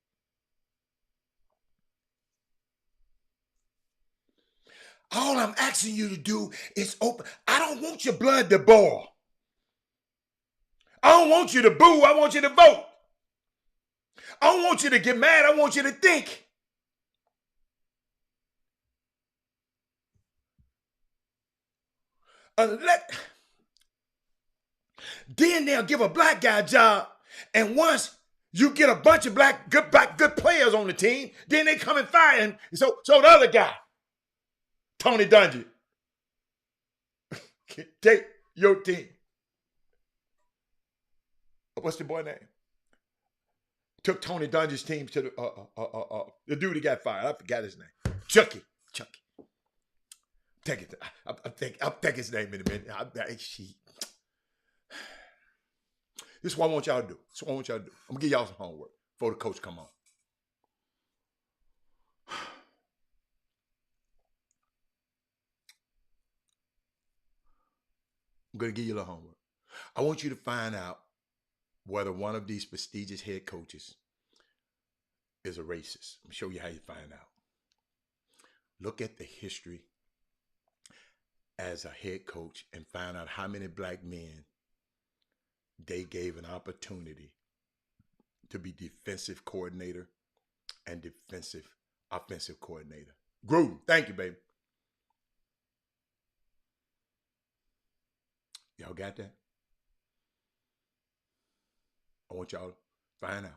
All I'm asking you to do is open. I don't want your blood to boil. I don't want you to boo. I want you to vote. I don't want you to get mad. I want you to think. Then they'll give a black guy a job. And once you get a bunch of good players on the team, then they come and fire him. So the other guy, Tony Dungy, take your team. What's the boy name? Took Tony Dungy's team to the dude who got fired. I forgot his name. Chucky. Take it. I'll take his name in a minute. This is what I want y'all to do. I'm going to give y'all some homework before the coach come on. I'm going to give you a little homework. I want you to find out whether one of these prestigious head coaches is a racist. I'm going to show you how you find out. Look at the history as a head coach and find out how many black men they gave an opportunity to be defensive coordinator and offensive coordinator. Gruden, thank you, baby. Y'all got that? I want y'all to find out.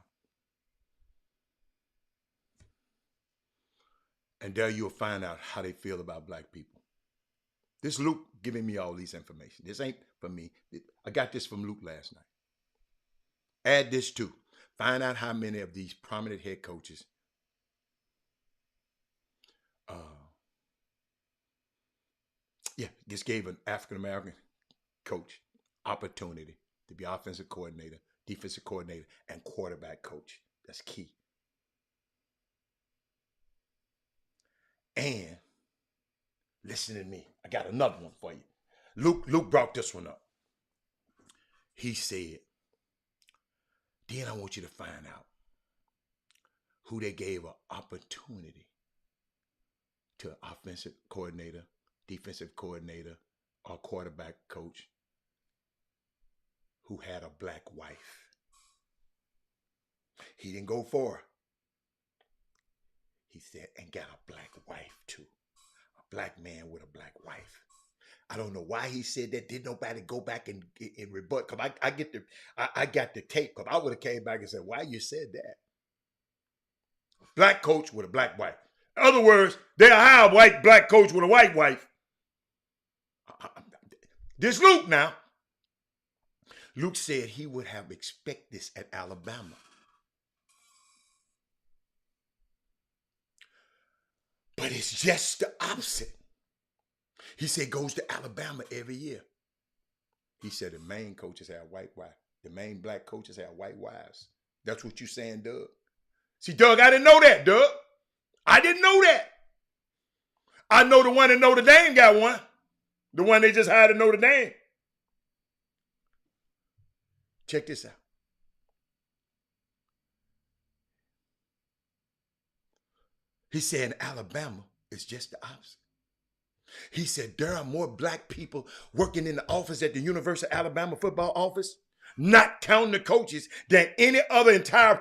And there you'll find out how they feel about black people. This Luke giving me all these information. This ain't for me. I got this from Luke last night. Add this too. Find out how many of these prominent head coaches just gave an African-American coach opportunity to be offensive coordinator, defensive coordinator, and quarterback coach. That's key. And listen to me. I got another one for you. Luke brought this one up. He said, then I want you to find out who they gave an opportunity to offensive coordinator, defensive coordinator, or quarterback coach who had a black wife. He didn't go for her. He said, and got a black wife too. A black man with a black wife. I don't know why he said that. Did nobody go back and rebut? Cause I got the tape. Cause I would have came back and said, why you said that? Black coach with a black wife. In other words, they hire a white black coach with a white wife. This Luke now. Luke said he would have expected this at Alabama. But it's just the opposite. He said goes to Alabama every year. He said the main coaches have white wives. The main black coaches have white wives. That's what you saying, Doug. See, Doug, I didn't know that, Doug. I didn't know that. I know the one in Notre Dame got one. The one they just hired at Notre Dame. Check this out. He said in Alabama, it's just the opposite. He said there are more black people working in the office at the University of Alabama football office not counting the coaches, than any other entire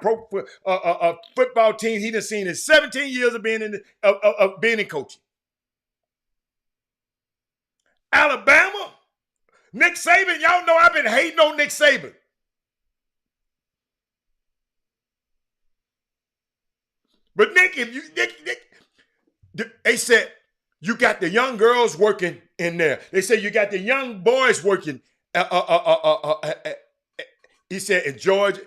football team he done seen in 17 years of being in coaching. Alabama, Nick Saban, y'all know I've been hating on Nick Saban. But Nick, they said you got the young girls working in there. They said you got the young boys working. He said in Georgia,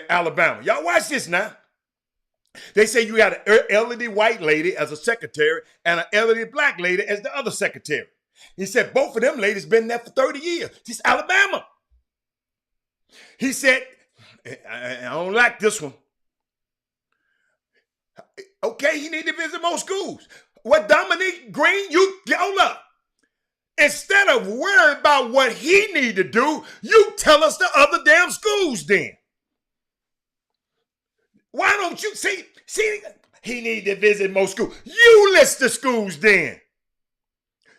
Alabama. Y'all watch this now. They say you got an elderly white lady as a secretary and an elderly black lady as the other secretary. He said both of them ladies been there for 30 years. This is Alabama. He said, I don't like this one. Okay, he need to visit more schools. What Dominique Green, you hold up. Instead of worrying about what he need to do, you tell us the other damn schools then. Why don't you see he need to visit more schools? You list the schools then.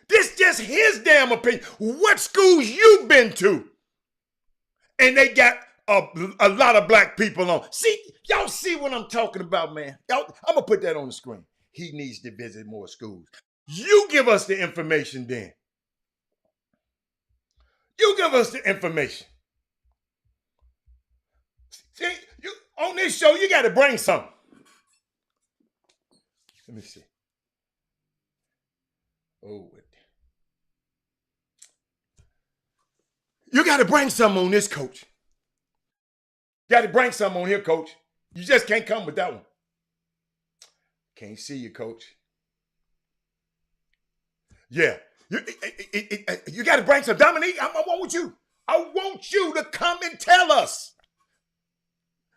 This just his damn opinion. What schools you been to? And they got a lot of black people on. See, y'all see what I'm talking about, man. I'm going to put that on the screen. He needs to visit more schools. You give us the information then. You give us the information. See, on this show, you got to bring something. Let me see. Oh, you got to bring something on this, coach. You got to bring something on here, coach. You just can't come with that one. Can't see you, coach. Yeah. You got to bring some. Dominique, I want you. I want you to come and tell us.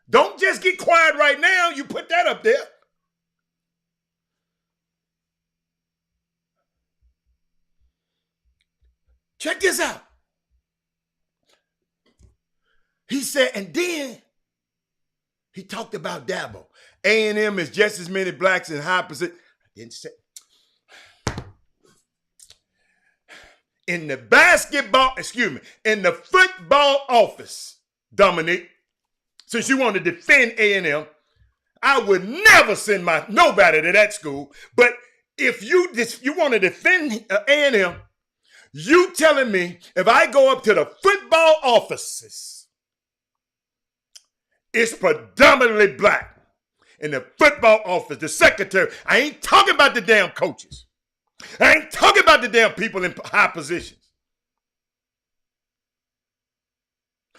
Don't just get quiet right now. You put that up there. Check this out. He said, and then he talked about Dabo. A&M is just as many blacks in high position. Didn't say. In the in the football office, Dominique, since you want to defend A&M, I would never send nobody to that school. But if you want to defend A&M, you telling me if I go up to the football offices, it's predominantly black. In the football office, the secretary, I ain't talking about the damn coaches. I ain't talking about the damn people in high positions.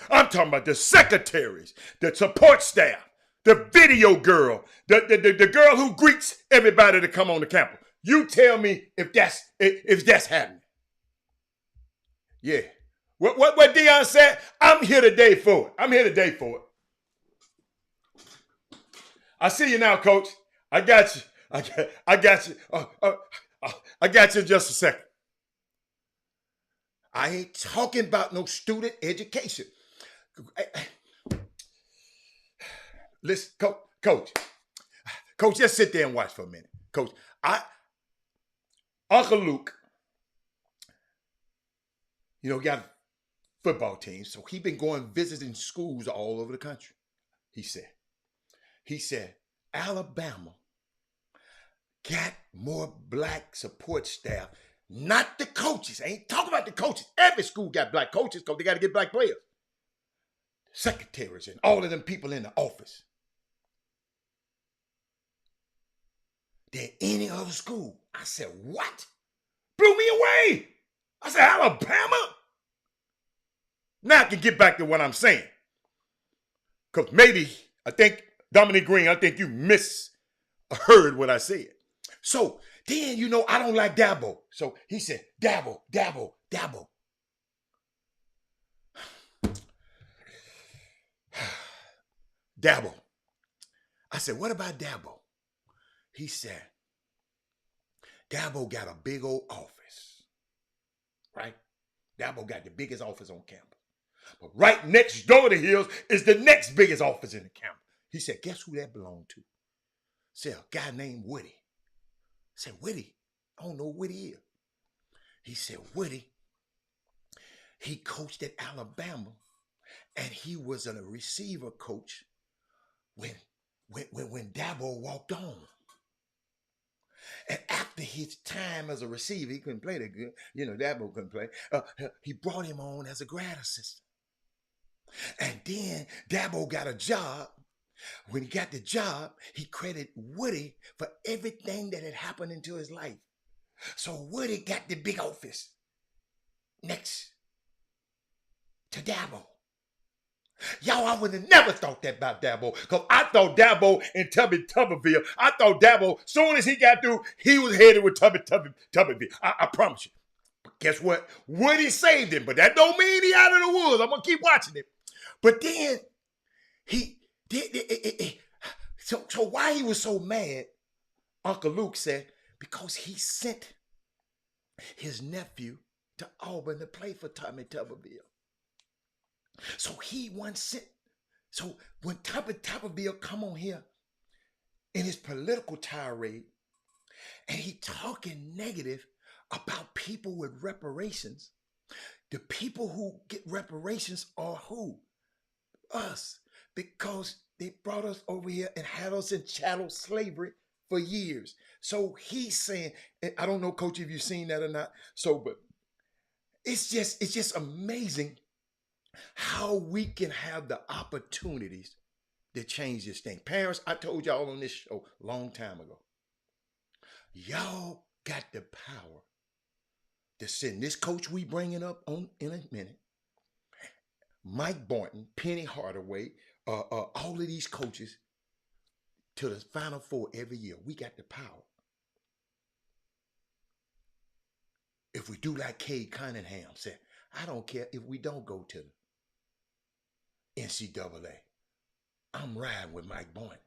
I'm talking about the secretaries, the support staff, the video girl, the girl who greets everybody to come on the campus. You tell me if that's happening. Yeah. What Deion said, I'm here today for it. I'm here today for it. I see you now, coach. I got you. I got you. I got you in just a second. I ain't talking about no student education. Listen, coach, just sit there and watch for a minute. Coach, Uncle Luke, got football teams, so he been going visiting schools all over the country. He said, Alabama got more black support staff, not the coaches. I ain't talking about the coaches. Every school got black coaches because they got to get black players. Secretaries and all of them people in the office. Than any other school. I said, what? Blew me away. I said, Alabama? Now I can get back to what I'm saying. Because Dominique Green, I think you misheard what I said. So then, I don't like Dabo. So he said, Dabo. Dabo. I said, what about Dabo? He said, Dabo got a big old office, right? Dabo got the biggest office on campus. But right next door to his is the next biggest office in the campus. He said, guess who that belonged to? Said, a guy named Woody. I said, Woody? I don't know who Woody is. He said, Woody, He coached at Alabama, and he was a receiver coach when Dabo walked on. And after his time as a receiver, he couldn't play that good. You know, Dabo couldn't play. He brought him on as a grad assistant. And then Dabo got a job. When he got the job, he credited Woody for everything that had happened into his life. So Woody got the big office next to Dabo. Y'all, I would have never thought that about Dabo, because I thought Dabo in Tuberville, I thought Dabo, soon as he got through, he was headed with Tuberville. I promise you. But guess what? Woody saved him, but that don't mean he out of the woods. I'm going to keep watching him. But then, he did. So why he was so mad, Uncle Luke said, because he sent his nephew to Auburn to play for Tommy Tuberville. So he once sent. So when Tuberville come on here in his political tirade, and he talking negative about people with reparations, the people who get reparations are who? Us. Because they brought us over here and had us in chattel slavery for years. So he's saying, and I don't know, Coach, if you've seen that or not. So, but it's just amazing how we can have the opportunities to change this thing. Parents, I told y'all on this show a long time ago, y'all got the power to send this coach we bringing up on in a minute, Mike Boynton, Penny Hardaway, all of these coaches to the Final Four every year. We got the power. If we do like Cade Cunningham said, I don't care if we don't go to the NCAA. I'm riding with Mike Boynton.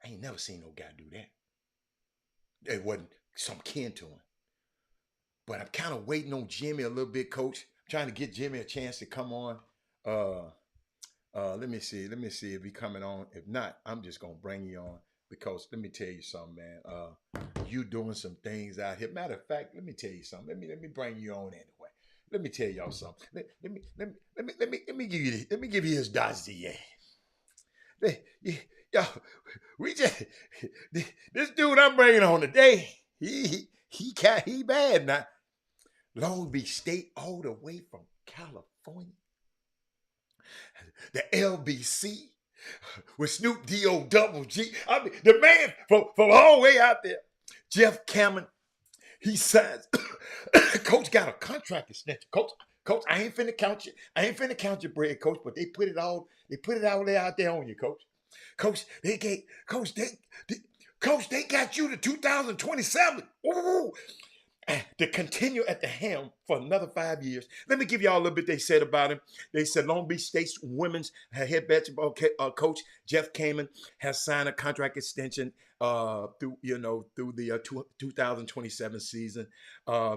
I ain't never seen no guy do that. It wasn't some kin to him. But I'm kind of waiting on Jimmy a little bit, Coach. I'm trying to get Jimmy a chance to come on. Let me see if he coming on. If not, I'm just gonna bring you on, because let me tell you something, man. You doing some things out here. Matter of fact, let me tell you something. Let me bring you on anyway. Let me tell y'all something. Let me give you his dossier. Yo, this dude I'm bringing on today. He bad now. Long Beach State, all the way from California. The LBC with Snoop D.O. Double G. I mean, the man from all the way out there, Jeff Cameron, he signs. Coach got a contract extension. Coach, I ain't finna count you. I ain't finna count your bread, Coach, but they put it all there out there on you, Coach. Coach, they got you to 2027. Ooh. To continue at the helm for another 5 years. Let me give y'all a little bit they said about him. They said Long Beach State's women's head basketball coach, Jeff Kamen, has signed a contract extension through the 2027 season.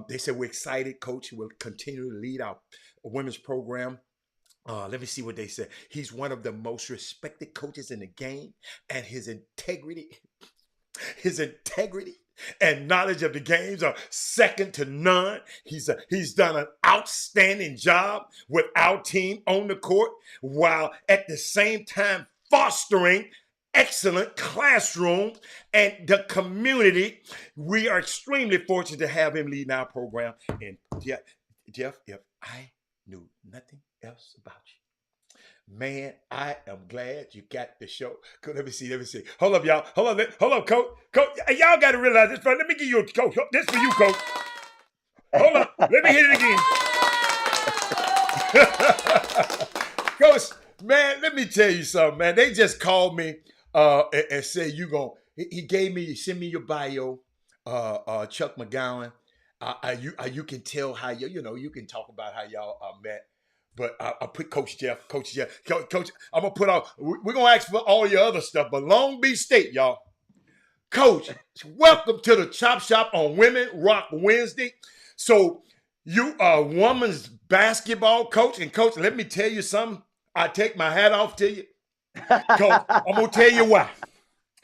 They said, we're excited, Coach. Will continue to lead our women's program. Let me see what they said. He's one of the most respected coaches in the game, and his integrity and knowledge of the games are second to none. He's done an outstanding job with our team on the court, while at the same time fostering excellent classrooms and the community. We are extremely fortunate to have him leading our program. And Jeff, if I knew nothing else about you, man, I am glad you got the show. Let me see. Hold up, y'all. Hold up, Coach. Y'all got to realize this. Let me give you a Coach. This for you, Coach. Hold up. Let me hit it again. Coach, man, let me tell you something, man. They just called me and said he sent me your bio, Chuck McGowan. You can tell how you can talk about how y'all met. But I put Coach Jeff. Coach, I'm going to put out, we're going to ask for all your other stuff, but Long Beach State, y'all. Coach, welcome to the Chop Shop on Women Rock Wednesday. So you are a woman's basketball coach. And Coach, let me tell you something. I take my hat off to you. Coach, I'm going to tell you why.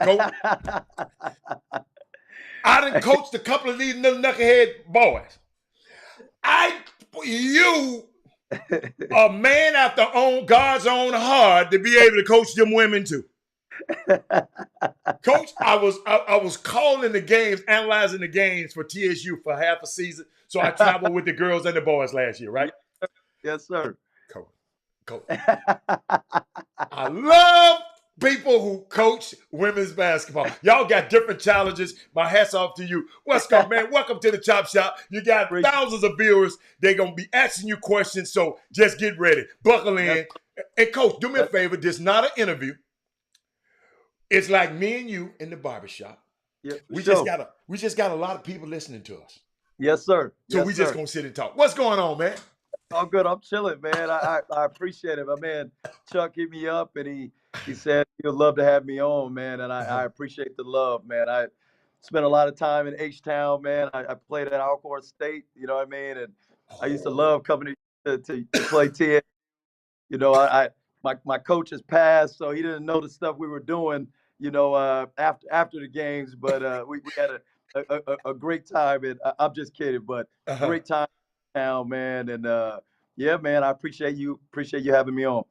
Coach, I done coached a couple of these little knucklehead boys. I You, a man after God's own heart, to be able to coach them women too. Coach, I was calling the games, analyzing the games for TSU for half a season. So I traveled with the girls and the boys last year, right? Yes, sir. Coach. I love people who coach women's basketball. Y'all got different challenges. My hat's off to you. What's up, man? Welcome to the Chop Shop. You got thousands of viewers. They're going to be asking you questions, so just get ready. Buckle in. And, Coach, do me a favor. This is not an interview. It's like me and you in the barbershop. Yeah, we just got a lot of people listening to us. Yes, sir. So we just going to sit and talk. What's going on, man? Oh, good. I'm chilling, man. I appreciate it. My man Chuck hit me up and he said he'd love to have me on, man. And I appreciate the love, man. I spent a lot of time in H-Town, man. I played at Alcorn State, you know what I mean? And I used to love coming to play TN. You know, my coach has passed, so he didn't know the stuff we were doing, you know, after the games. But we had a great time. And I'm just kidding, but great time. Now, man, and yeah, man, I appreciate you having me on.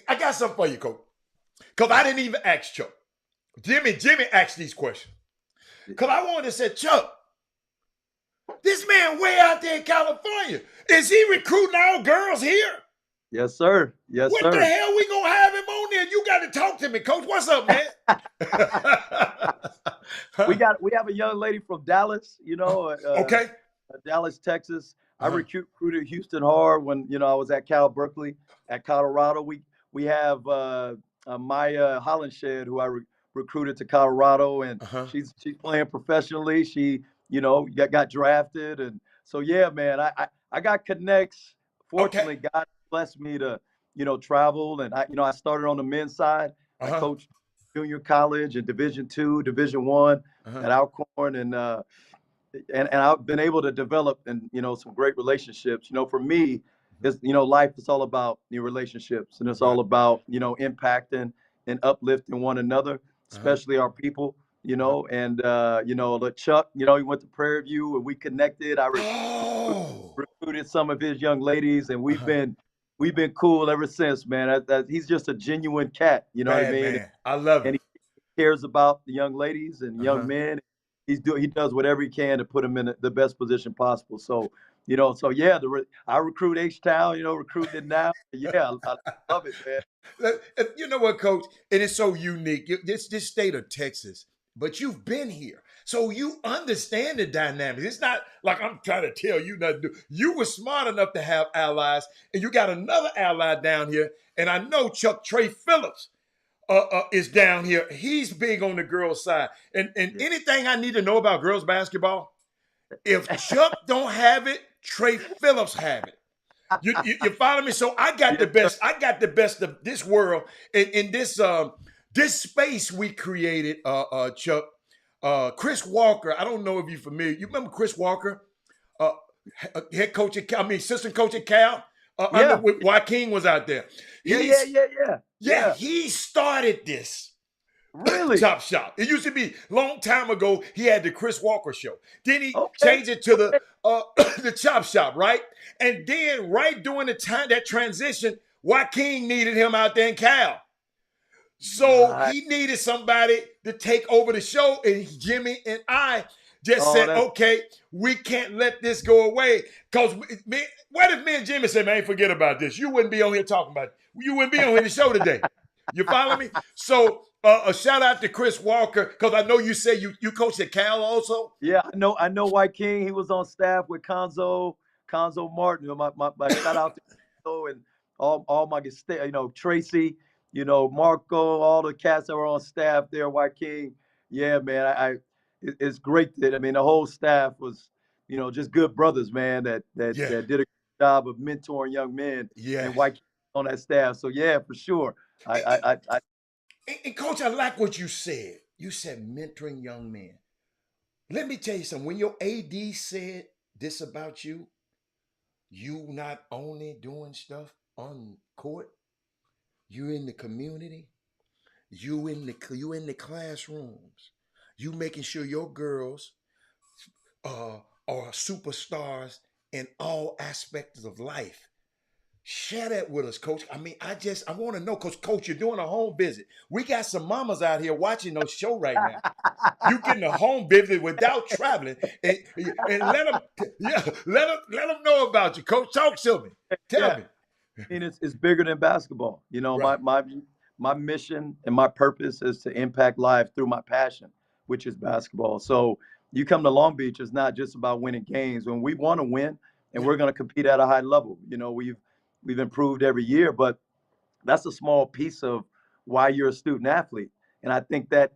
I got something for you, Coach, because I didn't even ask Chuck. Jimmy asked these questions because I wanted to say, Chuck, this man way out there in California, is he recruiting our girls here? Yes, sir. Yes, sir. What the hell we gonna have him on there? You got to talk to me, Coach. What's up, man? We have a young lady from Dallas, you know. Okay. Dallas, Texas. I recruited Houston hard when, you know, I was at Cal Berkeley at Colorado. We have Maya Hollenshed, who I recruited to Colorado, and she's playing professionally. She, you know, got drafted, and so yeah, man, I got connects. Fortunately, God blessed me to, you know, travel, and I started on the men's side. I coached junior college and Division II, Division I at Alcorn, and I've been able to develop and, you know, some great relationships. You know, for me, it's, you know, life is all about new relationships, and it's all about, you know, impacting and uplifting one another, especially our people, you know, and, you know, Chuck, you know, he went to Prairie View and we connected. I recruited some of his young ladies, and we've been cool ever since, man. He's just a genuine cat, you know what I mean? Man. I love it. And he cares about the young ladies and young men. He does whatever he can to put them in the best position possible. So, you know, yeah, I recruit H-Town, you know, recruiting it now. Yeah, I love it, man. You know what, Coach? It is so unique. This state of Texas, but you've been here, so you understand the dynamics. It's not like I'm trying to tell you nothing to do. You were smart enough to have allies, and you got another ally down here. And I know Chuck Trey Phillips is down here. He's big on the girls' side. And anything I need to know about girls basketball, if Chuck don't have it, Trey Phillips have it. You follow me? So I got the best. I got the best of this world in this space we created. Chuck, Chris Walker. I don't know if you're familiar. You remember Chris Walker, head coach assistant coach at Cal. Joaquin was out there. Yeah, he started this. Really? Chop Shop. It used to be long time ago. He had the Chris Walker show. Then he changed it to the Chop Shop, right? And then right during the time that transition, Joaquin needed him out there in Cal. So he needed somebody to take over the show, and Jimmy and I just said, okay, we can't let this go away. Because what if me and Jimmy said, man, forget about this? You wouldn't be on here talking about it. You wouldn't be on here the show today. You follow me? So a shout out to Chris Walker, because I know you say you coached at Cal also. Yeah, I know Joaquin. He was on staff with Conzo Martin. My shout out to Conzo and all my, you know, Tracy, you know, Marco, all the cats that were on staff there. Joaquin. Yeah, man. It's great that, I mean, the whole staff was, you know, just good brothers, man, that did a good job of mentoring young men. Yeah. And Joaquin on that staff. So yeah, for sure. And Coach, I like what you said. You said mentoring young men. Let me tell you something. When your AD said this about you, you not only doing stuff on court, you in the community, you in the classrooms, you making sure your girls are superstars in all aspects of life. Share that with us, Coach. I mean, I want to know, Coach, you're doing a home visit. We got some mamas out here watching those show right now. You getting a home visit without traveling, and let them know about you, Coach. Talk to me. Tell me. I mean, it's bigger than basketball. You know, Right. my mission and my purpose is to impact lives through my passion, which is basketball. So you come to Long Beach, it's not just about winning games. When we want to win, and we're going to compete at a high level. You know, we've improved every year, but that's a small piece of why you're a student athlete. And I think that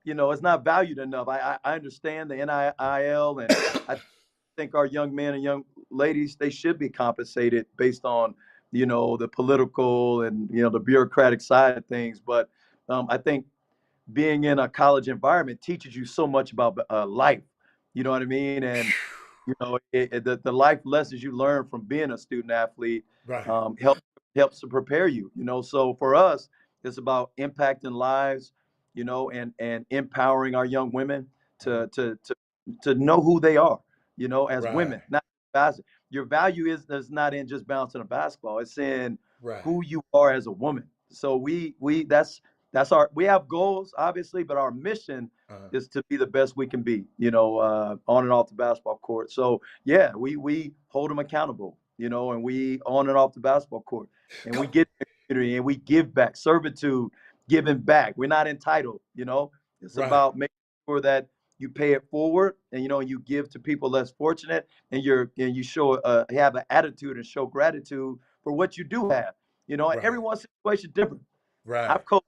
you know, it's not valued enough. I understand the NIL, and I think our young men and young ladies, they should be compensated based on, you know, the political and, you know, the bureaucratic side of things. But I think being in a college environment teaches you so much about life. You know what I mean? And, you know, the life lessons you learn from being a student athlete Right. Helps to prepare you, you know. So for us, it's about impacting lives, you know, and empowering our young women to know who they are, you know, as Right. women. Not bas- your value is not in just bouncing a basketball. It's in Right. who you are as a woman. So we that's our we have goals obviously, but our mission is to be the best we can be, you know, on and off the basketball court. So yeah, we hold them accountable, you know, and we on and off the basketball court, and we get in the community and we give back, servitude, giving back. We're not entitled, you know. It's Right. about making sure that you pay it forward, and you know, you give to people less fortunate, and you show have an attitude and show gratitude for what you do have. You know, and Right. everyone's situation different. Right. I've coached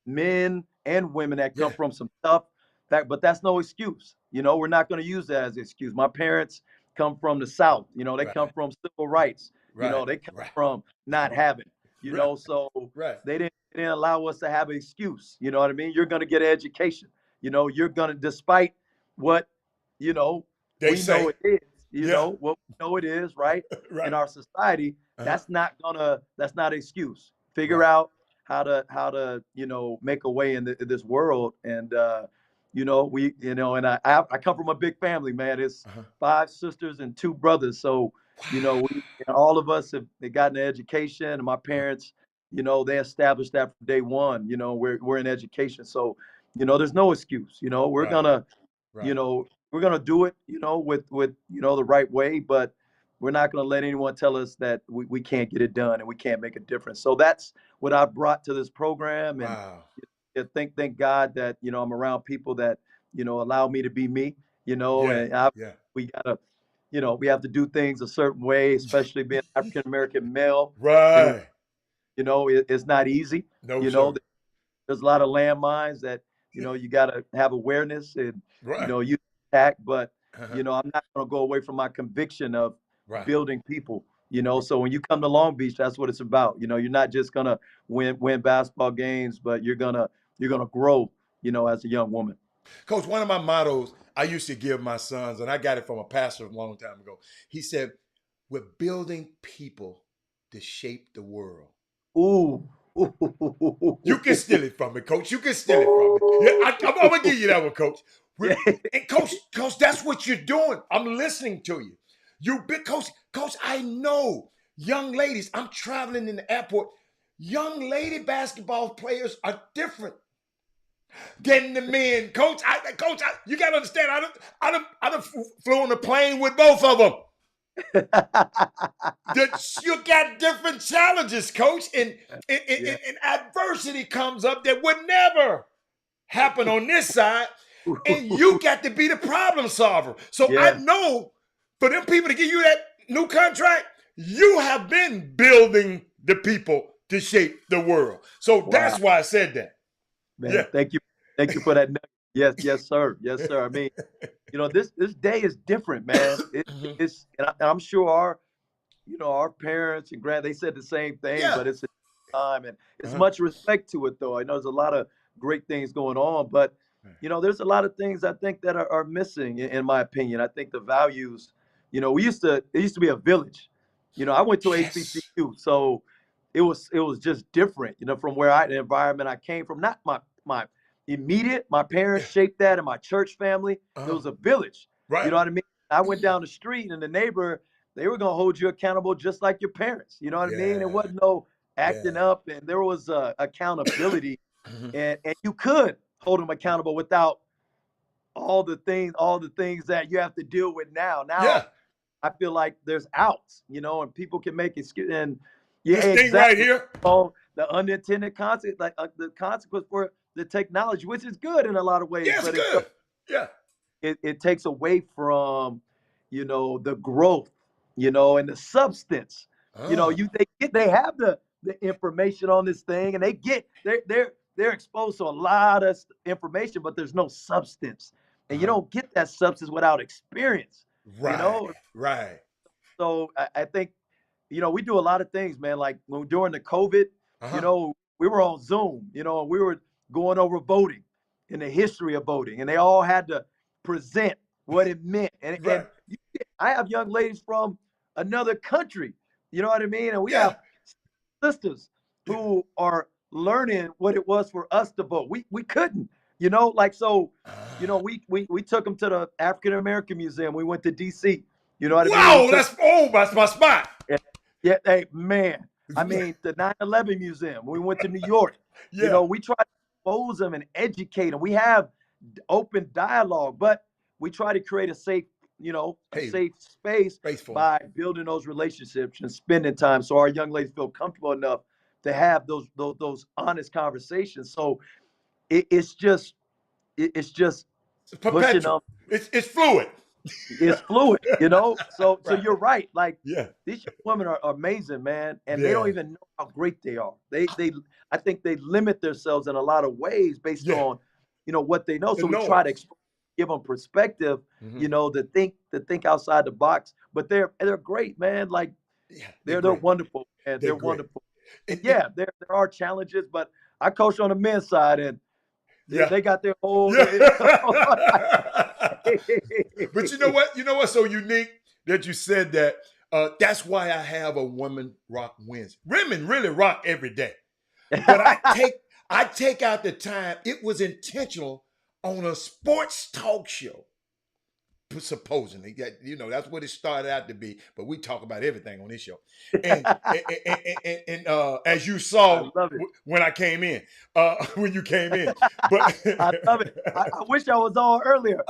men and women that come Yeah. from some tough but that's no excuse. You know, we're not going to use that as an excuse. My parents come from the South. You know, they come Right. from civil rights. You know, Right. they come Right. from not having. You Right. know, so Right. they didn't allow us to have an excuse. You know what I mean? You're going to get an education. You know, you're going to, despite what, you know, They we know say. it is. You Yeah. know what we know it is, right? Right. In our society, Uh-huh. that's not an excuse. Figure Right. out how to you know, make a way in this world. And you know, we, you know, and I come from a big family, man. It's Uh-huh. 5 sisters and 2 brothers. So you know, all of us have gotten an education, and my parents, you know, they established that from day one. You know, we're in education, so you know, there's no excuse. You know, Right. you Right. know, we're gonna do it, you know, with you know, the right way, but we're not gonna let anyone tell us that we can't get it done and we can't make a difference. So that's what I brought to this program, and Wow. thank God that, you know, I'm around people that, you know, allow me to be me, you know. Yeah. And Yeah. we gotta, you know, we have to do things a certain way, especially being African American male. And Right. you know, it's not easy. No, You know, sir. there's a lot of landmines that, you know, you gotta have awareness and, you Right. know, you attack. But Uh-huh. you know, I'm not gonna go away from my conviction of Right. building people. You know, so when you come to Long Beach, that's what it's about. You know, you're not just gonna win basketball games, but you're gonna grow, you know, as a young woman. Coach, one of my mottos I used to give my sons, and I got it from a pastor a long time ago. He said, "We're building people to shape the world." Ooh. You can steal it from me, Coach. You can steal it from me. Yeah, I'm gonna give you that one, Coach. And Coach, that's what you're doing. I'm listening to you. You big Coach. I know young ladies. I'm traveling in the airport. Young lady basketball players are different than the men, Coach. You gotta understand. I done flew on a plane with both of them. You got different challenges, Coach, and adversity comes up that would never happen on this side, and you got to be the problem solver. So I Yes, know for them people to give you that new contract, you have been building the people to shape the world. So wow, that's why I said that. man. Yeah. Thank you for that nugget. Yes, sir. Yes, sir. I mean, you know, this day is different, man. Mhm. And I'm sure you know, our parents and they said the same thing, Yeah. but it's a time, and it's Uh-huh. much respect to it, though. I know there's a lot of great things going on, but you know, there's a lot of things I think that are missing, in my opinion. I think the values, you know, it used to be a village. You know, I went to Yes. HBCU, so it was just different, you know, from the environment I came from. Not my parents Yeah. shaped that, and my church family. It Uh-huh. was a village. You Right. know what I mean? I went down the street and the neighbor, they were gonna hold you accountable just like your parents. You know what I mean? It Yeah. wasn't no acting Yeah. up, and there was accountability, Mhm. and you could hold them accountable without all the things that you have to deal with now. Yeah. Now I feel like there's outs, and people can make excuse. And yeah, This thing right exactly. here. Oh, the unintended consequence, like the consequence for the technology, which is good in a lot of ways, Yeah, it's but good. Yeah. it takes away from, the growth, and the substance. Ah. They have the information on this thing, and they're exposed to a lot of information, but there's no substance, and you Uh-huh. don't get that substance without experience. You Right. know, Right. so I think, we do a lot of things, man. Like during the COVID, Uh-huh. we were on Zoom, and we were going over voting and the history of voting, and they all had to present what it meant. And Right. I have young ladies from another country, you know what I mean? And we Yeah. have sisters who are learning what it was for us to vote. We couldn't, like so. Ah. We took them to the African American Museum. We went to D.C. You know what I mean? Wow, that's my spot. Yeah, yeah, hey, man. I mean, the 9/11 Museum. We went to New York. Yeah. We try to expose them and educate them. We have open dialogue, but we try to create a safe, Hey, safe space faithful. by building those relationships and spending time, so our young ladies feel comfortable enough to have those honest conversations. So it's just It's pushing them. perpetual. It's fluid. It's fluid, So Right. you're right. Like Yeah. these young women are amazing, man, and they Yeah. don't even know how great they are. I think they limit themselves in a lot of ways based Yeah. on, what they know. The So we try to noise. give them perspective, Mhm. to think outside the box. But they're great, man. Like Yeah. they're great. wonderful, and They're they're great. wonderful. And yeah, there are challenges, but I coach on the men's side, and Yeah. they got their whole. Yeah. But you know what? You know what's so unique that you said that? That's why I have a Women Rock Wednesday. Women really rock every day. But I take out the time. It was intentional on a sports talk show. Supposedly, that's what it started out to be. But we talk about everything on this show. And as you I saw love it. when I came in, when you came in, but I love it. I wish I was on earlier.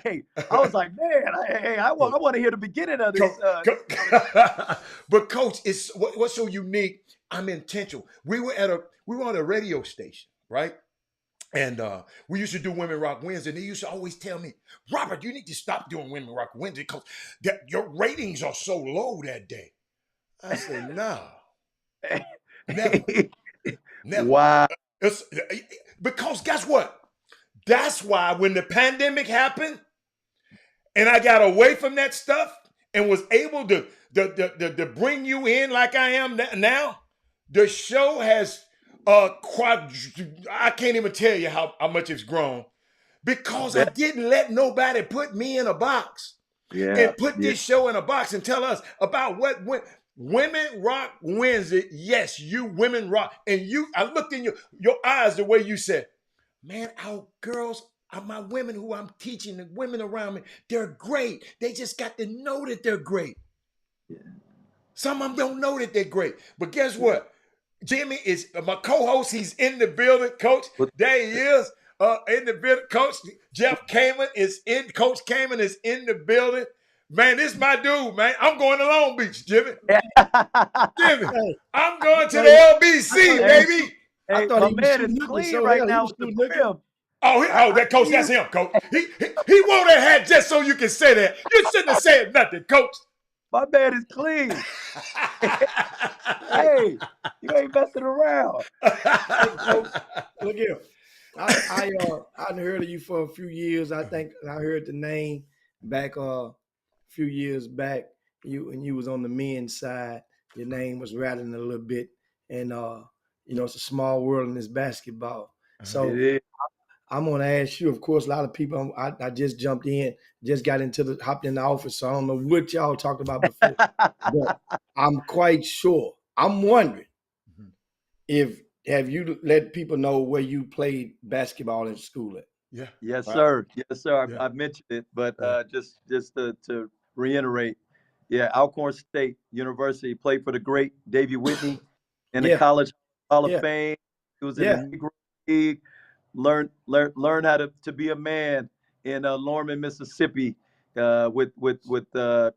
Hey, I was like, man, I want to hear the beginning of this. But coach, it's what's so unique. I'm intentional. We were on a radio station, right? And we used to do Women Rock Wednesday. And they used to always tell me, Robert, you need to stop doing Women Rock Wednesday because your ratings are so low that day. I said, no, never, never. Wow. Because guess what? That's why when the pandemic happened and I got away from that stuff and was able to bring you in like I am now, the show has I can't even tell you how much it's grown because I didn't let nobody put me in a box and put this show in a box and tell us about what Women Rock Wednesday. Yes, you women rock. And I looked in your eyes the way you said, man, our girls are my women who I'm teaching, the women around me. They're great. They just got to know that they're great. Yeah. Some of them don't know that they're great. But guess what? Jimmy is my co-host. He's in the building, Coach. There he is in the building. Coach Jeff Kamen is in. Coach Kamen is in the building. Man, this is my dude, man. I'm going to Long Beach, Jimmy. Jimmy, I'm going to the LBC, baby. Hey, my man is clean right now with the brim. That Coach, that's him, Coach. He wore that hat just so you can say that. You shouldn't have said nothing, Coach. My man is clean. Hey, you ain't messing around. Look here. I heard of you for a few years. I think I heard the name back a few years back. You was on the men's side. Your name was rattling a little bit, and it's a small world in this basketball. So I'm gonna ask you. Of course, a lot of people. I just hopped in the office, so I don't know what y'all talked about before. But I'm quite sure. I'm wondering have you let people know where you played basketball in school at? Yeah. Yes, Right. sir. Yes, sir. Yeah. I've mentioned it, but Yeah. just to reiterate, yeah, Alcorn State University played for the great Davy Whitney in the Yeah, College Hall of yeah, Fame. He was in the yeah, Negro League. Learn how to be a man in Lorman, Mississippi, with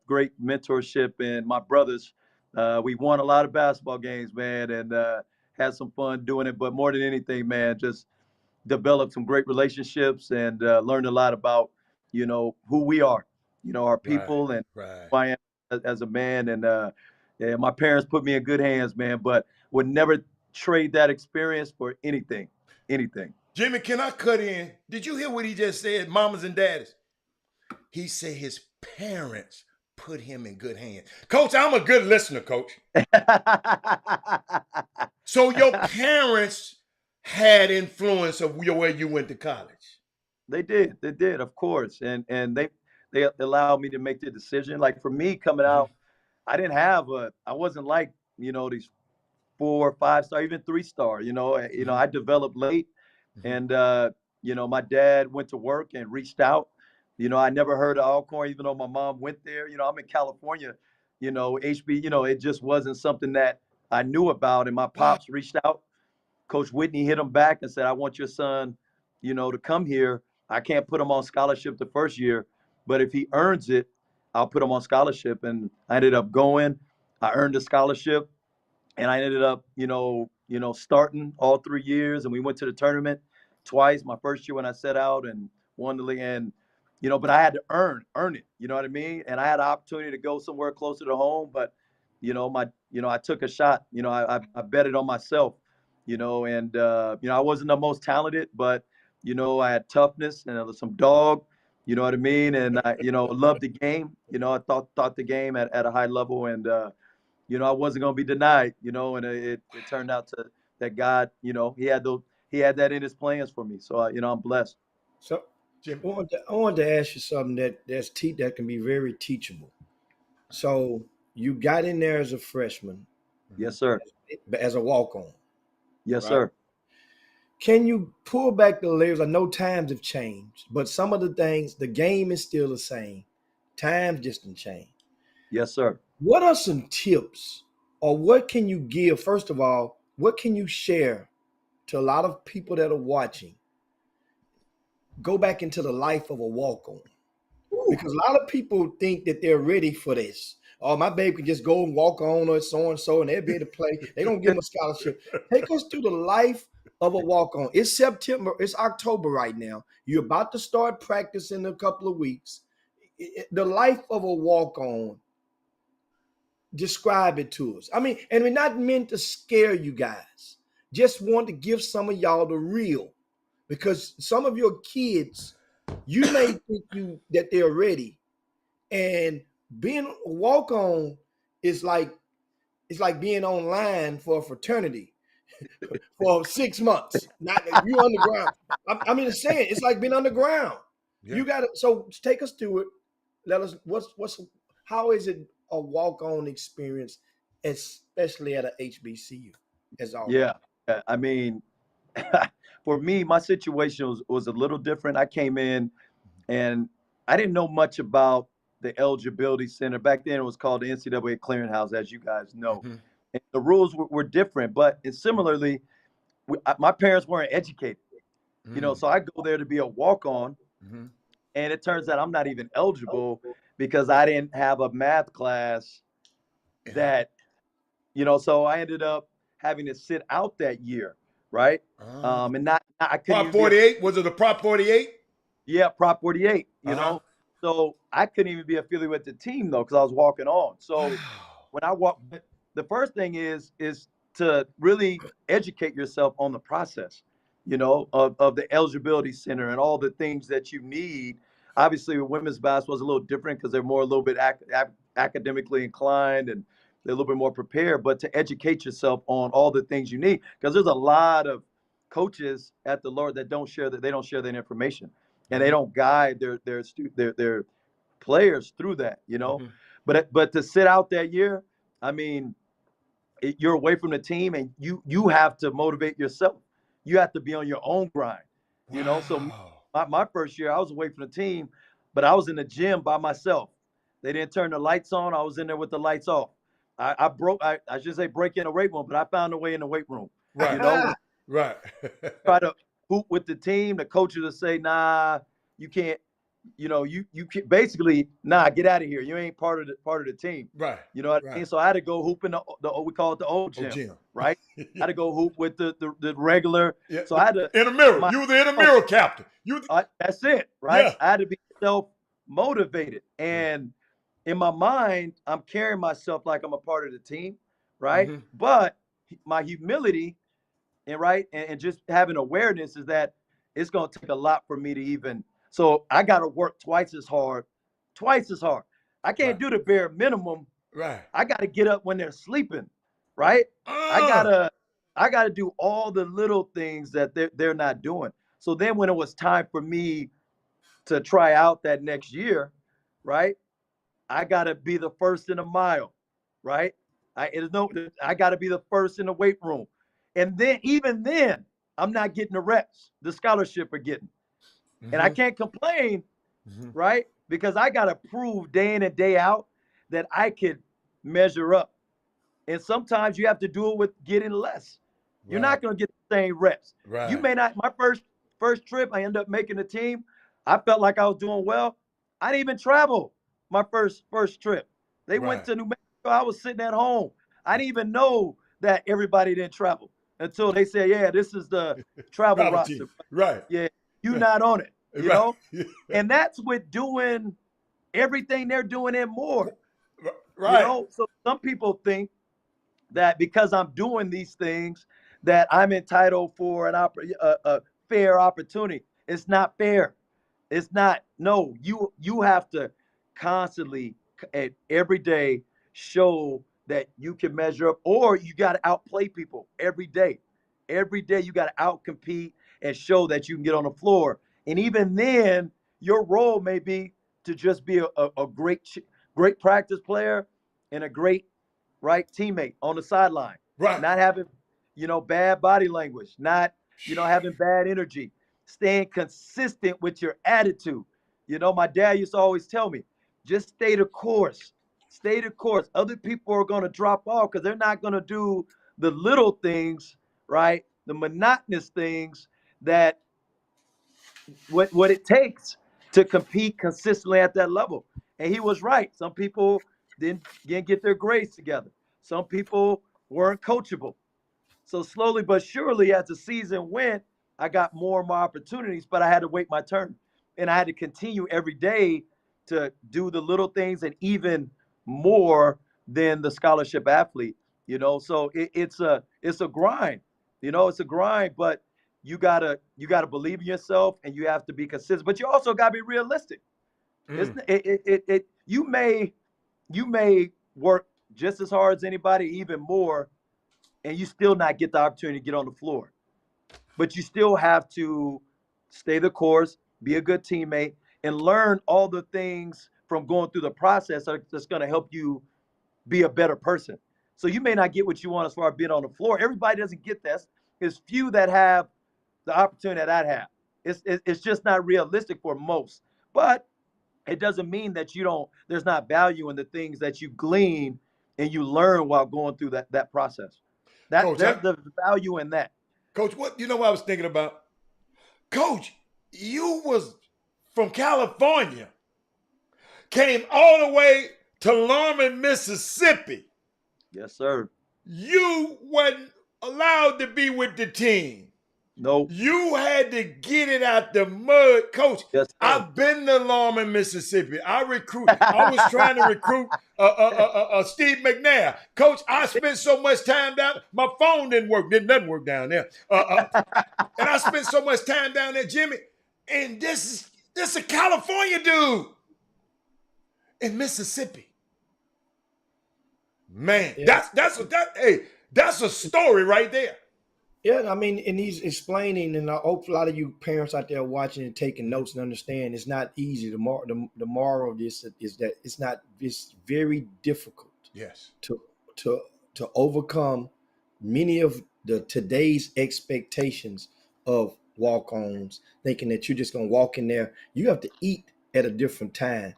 great mentorship and my brothers. We won a lot of basketball games, man, and had some fun doing it. But more than anything, man, just developed some great relationships and learned a lot about, who we are, our Right. people and Right. who I am as a man. And yeah, my parents put me in good hands, man, but would never trade that experience for anything, anything. Jimmy, can I cut in? Did you hear what he just said, mamas and daddies? He said his parents put him in good hands. Coach, I'm a good listener, coach. So your parents had influence of where you went to college. They did, of course. And they allowed me to make the decision. Like for me coming Mhm. out, I wasn't like, these 4 or 5 star, even 3 star. Mhm. I developed late, Mhm. and my dad went to work and reached out. I never heard of Alcorn, even though my mom went there. I'm in California. HB. It just wasn't something that I knew about. And my Wow. pops reached out. Coach Whitney hit him back and said, "I want your son, to come here. I can't put him on scholarship the first year, but if he earns it, I'll put him on scholarship." And I ended up going. I earned a scholarship and I ended up, starting all 3 years, and we went to the tournament twice. My first year when I set out and won the league, and but I had to earn it. You know what I mean? And I had an opportunity to go somewhere closer to home, but I took a shot. I bet it on myself. And I wasn't the most talented, but I had toughness and some dog. You know what I mean? And I, loved the game. I thought the game at a high level, and I wasn't going to be denied, and it turned out to that God, he had that in his plans for me. So, I'm blessed. so Jimmy. I wanted to ask you something that can be very teachable. So you got in there as a freshman, Mhm. Yes, sir. as a walk on. Yes, Right. sir. Can you pull back the layers? I know times have changed, but some of the things, the game is still the same. Times just didn't change. Yes, sir. What are some tips, or what can you give? First of all, what can you share to a lot of people that are watching? Go back into the life of a walk on. Ooh. Because a lot of people think that they're ready for this. Oh, my baby can just go and walk on or so and so, and they'll be able to play. They don't give them a scholarship. Take us through the life of a walk on. It's September, it's October right now. You're about to start practice in a couple of weeks. The life of a walk on, describe it to us. I mean, and we're not meant to scare you guys. Just want to give some of y'all the real, because some of your kids, you may think that they're ready, and being a walk on is like it's like being online for a fraternity for 6 months. Not you underground. I mean, it's saying it's like being underground. Yeah. You got to so take us through it. Let us what's how is it a walk on experience, especially at a HBCU as all. Yeah. I mean, for me, my situation was a little different. I came in and I didn't know much about the eligibility center. Back then, it was called the NCAA Clearinghouse, as you guys know. Mhm. And the rules were different, but similarly, my parents weren't educated. Mm. So I go there to be a walk on, Mhm. and it turns out I'm not even eligible because I didn't have a math class Yeah. that, so I ended up having to sit out that year, right? Ah. And not I couldn't Prop even be 48? Was it a Prop 48? yeah, Prop 48, Uh-huh. So I couldn't even be affiliated with the team though, because I was walking on. So Wow. when I walk, the first thing is to really educate yourself on the process, of the eligibility center and all the things that you need. Obviously, women's basketball is a little different because they're more a little bit academically inclined and they're a little bit more prepared. But to educate yourself on all the things you need, because there's a lot of coaches at the Lord that they don't share that information, and they Mhm. don't guide their players through that. Mhm. But to sit out that year, I mean, you're away from the team, and you have to motivate yourself. You have to be on your own grind. So Wow. my first year, I was away from the team, but I was in the gym by myself. They didn't turn the lights on. I was in there with the lights off. I should say break in the weight room, but I found a way in the weight room. Right. You know, Right. try to hoop with the team. The coaches will say, nah, you can't, you know, you can basically, nah, get out of here. You ain't part of the team. Right. You know what I mean? So I had to go hoop in the we call it the old gym. Right? I had to go hoop with the regular. Yeah. So I had to intramural. You were the intramural captain. That's it, right? Yeah. I had to be self-motivated. And in my mind, I'm carrying myself like I'm a part of the team, right? Mhm. But my humility and just having awareness is that it's gonna take a lot for me to even. So I gotta work twice as hard. I can't Right. do the bare minimum. Right. I gotta get up when they're sleeping, right? I gotta do all the little things that they're not doing. So then when it was time for me to try out that next year, right? I gotta be the first in a mile, right? I gotta be the first in the weight room. And then even then, I'm not getting the reps. The scholarship are getting. Mhm. And I can't complain, Mhm. right? Because I gotta prove day in and day out that I could measure up. And sometimes you have to do it with getting less. You're not gonna get the same reps. Right. You may not. My first trip, I ended up making the team. I felt like I was doing well. I didn't even travel my first trip. They went to New Mexico. I was sitting at home. I didn't even know that everybody didn't travel until they said, "Yeah, this is the travel roster." Team. Right. Yeah, you not on it. You Right. know, and that's with doing everything they're doing and more. Right. You know, so some people think that because I'm doing these things that I'm entitled for a fair opportunity. It's not fair. It's not. No, you have to constantly every day show that you can measure up, or you got to outplay people every day. Every day you got to outcompete and show that you can get on the floor. And even then, your role may be to just be a great practice player and a great teammate on the sideline. Right. Not having, bad body language, not, having bad energy, staying consistent with your attitude. My dad used to always tell me, just stay the course. Stay the course. Other people are going to drop off because they're not going to do the little things, right? The monotonous things that what it takes to compete consistently at that level. And he was right. Some people didn't get their grades together. Some people weren't coachable. So slowly but surely, as the season went, I got more and more opportunities, but I had to wait my turn. And I had to continue every day to do the little things and even more than the scholarship athlete, So it's a grind, it's a grind, but you gotta believe in yourself and you have to be consistent, but you also gotta be realistic. You may work just as hard as anybody, even more, and you still not get the opportunity to get on the floor. But you still have to stay the course, be a good teammate, and learn all the things from going through the process that's going to help you be a better person. So you may not get what you want as far as being on the floor. Everybody doesn't get this. There's few that have the opportunity that I have. It's just not realistic for most. But it doesn't mean that there's not value in the things that you glean and you learn while going through that process. Coach, There's the value in that. Coach, what I was thinking about? Coach, you was from California, came all the way to Lorman, Mississippi. Yes, sir. You wasn't allowed to be with the team. Nope. You had to get it out the mud, Coach. Yes, sir. I've been to Lorman, Mississippi. I was trying to recruit Steve McNair. Coach, I spent so much time down. My phone didn't work. Nothing work down there. And I spent so much time down there, Jimmy. And this is a California dude in Mississippi. Man, Yeah. that's a story right there. Yeah, I mean, and he's explaining, and I hope a lot of you parents out there watching and taking notes and understand it's not easy. The moral of this is that it's very difficult. Yes. To overcome many of today's expectations of walk-ons, thinking that you're just gonna walk in there. You have to eat at a different time,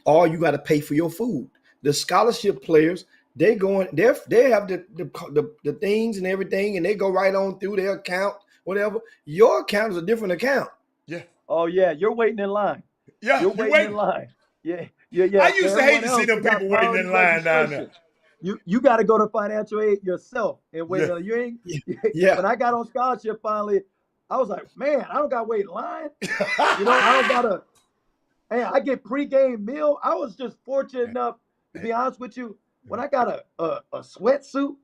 or you got to pay for your food. The scholarship players, they have the things and everything, and they go right on through their account, whatever. Your account is a different account. Yeah. Oh yeah, you're waiting in line. Yeah. You're You waiting in wait. line. Yeah, yeah, yeah. I For used to hate everyone to see else, them you got people waiting priority in line down there. registration. You got to go to financial aid yourself and wait. Yeah. You ain't. Yeah. When I got on scholarship finally, I was like, man, I don't got to wait in line. You know, I don't gotta. Hey, I get pregame meal. I was just fortunate enough, to be honest with you, when I got a sweatsuit.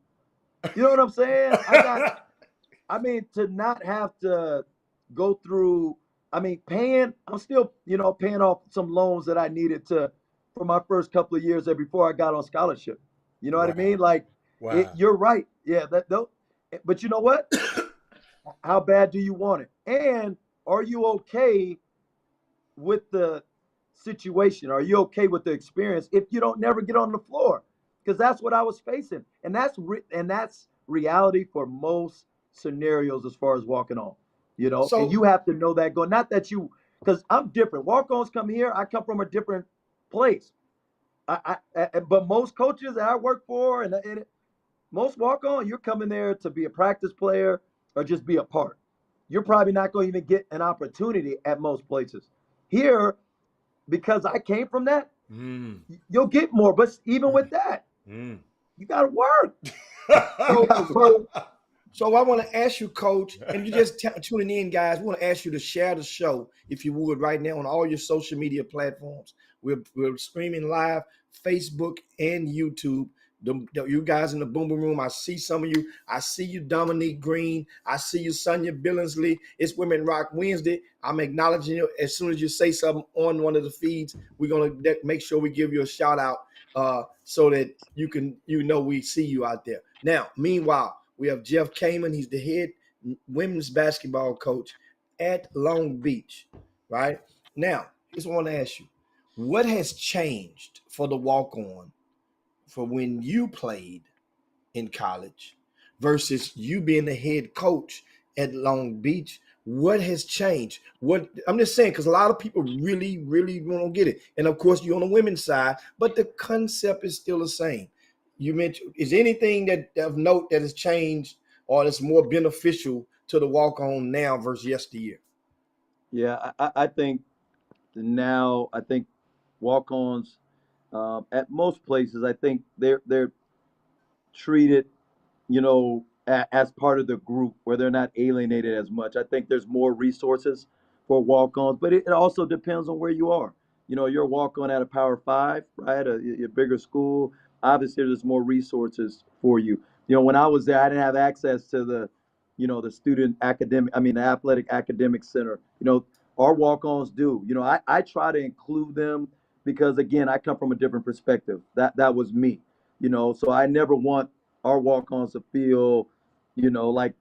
You know what I'm saying? I mean, to not have to go through. I mean, I'm still, paying off some loans that I needed for my first couple of years there before I got on scholarship. You know what I mean? Wow. Like, Wow. you're right. Yeah, but you know what? How bad do you want it? And are you okay with the situation? Are you okay with the experience if you don't never get on the floor? Because that's what I was facing, and that's reality for most scenarios as far as walking on. And So you have to know that going. Not that because I'm different. Walk-ons come here. I come from a different place. But most coaches that I work for and most walk-on, you're coming there to be a practice player or just be a part. You're probably not going to even get an opportunity at most places. Here, because I came from that, you'll get more. But even with that, you got to work. So I want to ask you, Coach, and you just tuning in, guys. We want to ask you to share the show, if you would, right now on all your social media platforms. We're streaming live, Facebook and YouTube. You guys in the Boom Boom Room, I see some of you. I see you, Dominique Green. I see you, Sonia Billingsley. It's Women Rock Wednesday. I'm acknowledging you. As soon as you say something on one of the feeds, we're going to make sure we give you a shout out so that we see you out there. Now, meanwhile, we have Jeff Kamen. He's the head women's basketball coach at Long Beach, right? Now, just want to ask you, what has changed for the walk-on for when you played in college versus you being the head coach at Long Beach? What has changed? I'm just saying, because a lot of people really, really want to get it. And of course, you're on the women's side, but the concept is still the same. You mentioned, is anything that of note that has changed or that's more beneficial to the walk-on now versus yesteryear? Yeah, I think walk-ons at most places, I think they're treated, as part of the group where they're not alienated as much. I think there's more resources for walk-ons, but it also depends on where you are. You're a walk-on at a Power 5, right? A bigger school. Obviously, there's more resources for you. When I was there, I didn't have access to the athletic academic center. Our walk-ons do. I try to include them because, again, I come from a different perspective. That was me. So I never want our walk-ons to feel, like,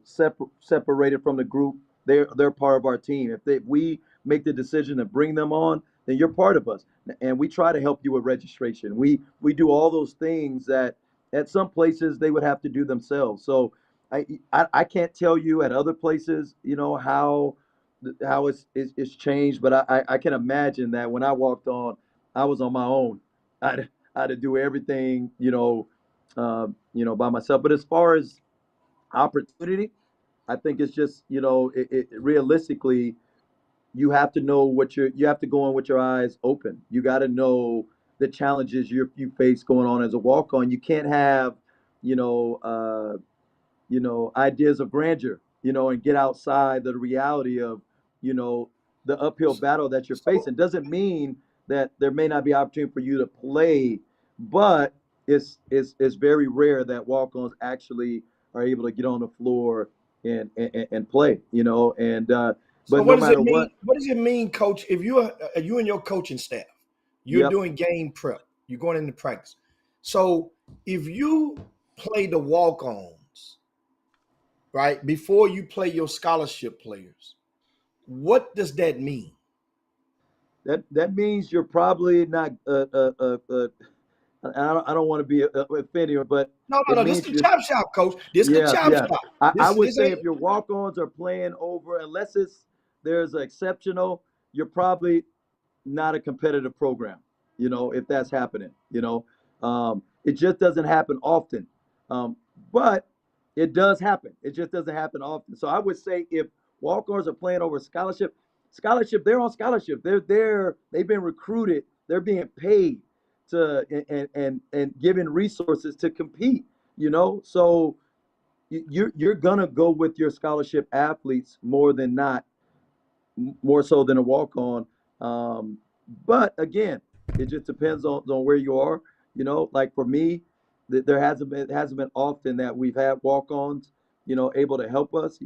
separated from the group. They're part of our team. If we make the decision to bring them on, then you're part of us. And we try to help you with registration. We do all those things that at some places they would have to do themselves. So I can't tell you at other places, how it's changed, but I can imagine that when I walked on, I was on my own. I had to do everything, by myself. But as far as opportunity, I think it's just, realistically, you have to know you have to go in with your eyes open. You got to know the challenges you face going on as a walk on. You can't have, ideas of grandeur, and get outside the reality of, the uphill battle that you're facing. Doesn't mean that there may not be opportunity for you to play, but it's very rare that walk-ons actually are able to get on the floor and play, and So but what no does it matter mean? what. What does it mean, Coach? If you and your coaching staff, you're Yep. doing game prep, you're going into practice. So if you play the walk-ons, right, before you play your scholarship players, what does that mean? That means you're probably not I don't want to be offending, but No, no, it no. This means the you're, chop shop, coach. This the yeah, chop yeah. shop. I would This say ain't if your walk-ons are playing over, unless there's an exceptional, you're probably not a competitive program. If that's happening, it just doesn't happen often. Um, but it does happen. It just doesn't happen often. So I would say if walk-ons are playing over scholarship, they're on scholarship. They've been recruited. They're being paid to and given resources to compete. So you're gonna go with your scholarship athletes more than not, more so than a walk on. Um, but again, it just depends on where you are. Like for me, there hasn't been often that we've had walk ons, able to help us.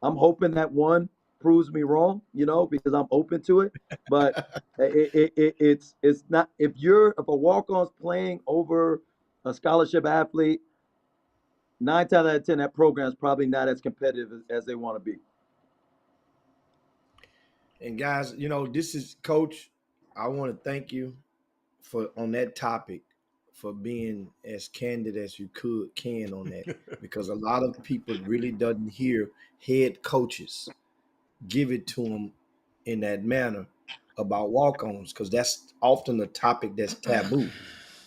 I'm hoping that one proves me wrong, because I'm open to it. But it's not, if a walk on's playing over a scholarship athlete, 9 times out of 10 that program is probably not as competitive as they want to be. and guys, this is coach. I want to thank you for on that topic for being as candid as you can on that because a lot of people really doesn't hear head coaches give it to them in that manner about walk-ons because that's often a topic that's taboo.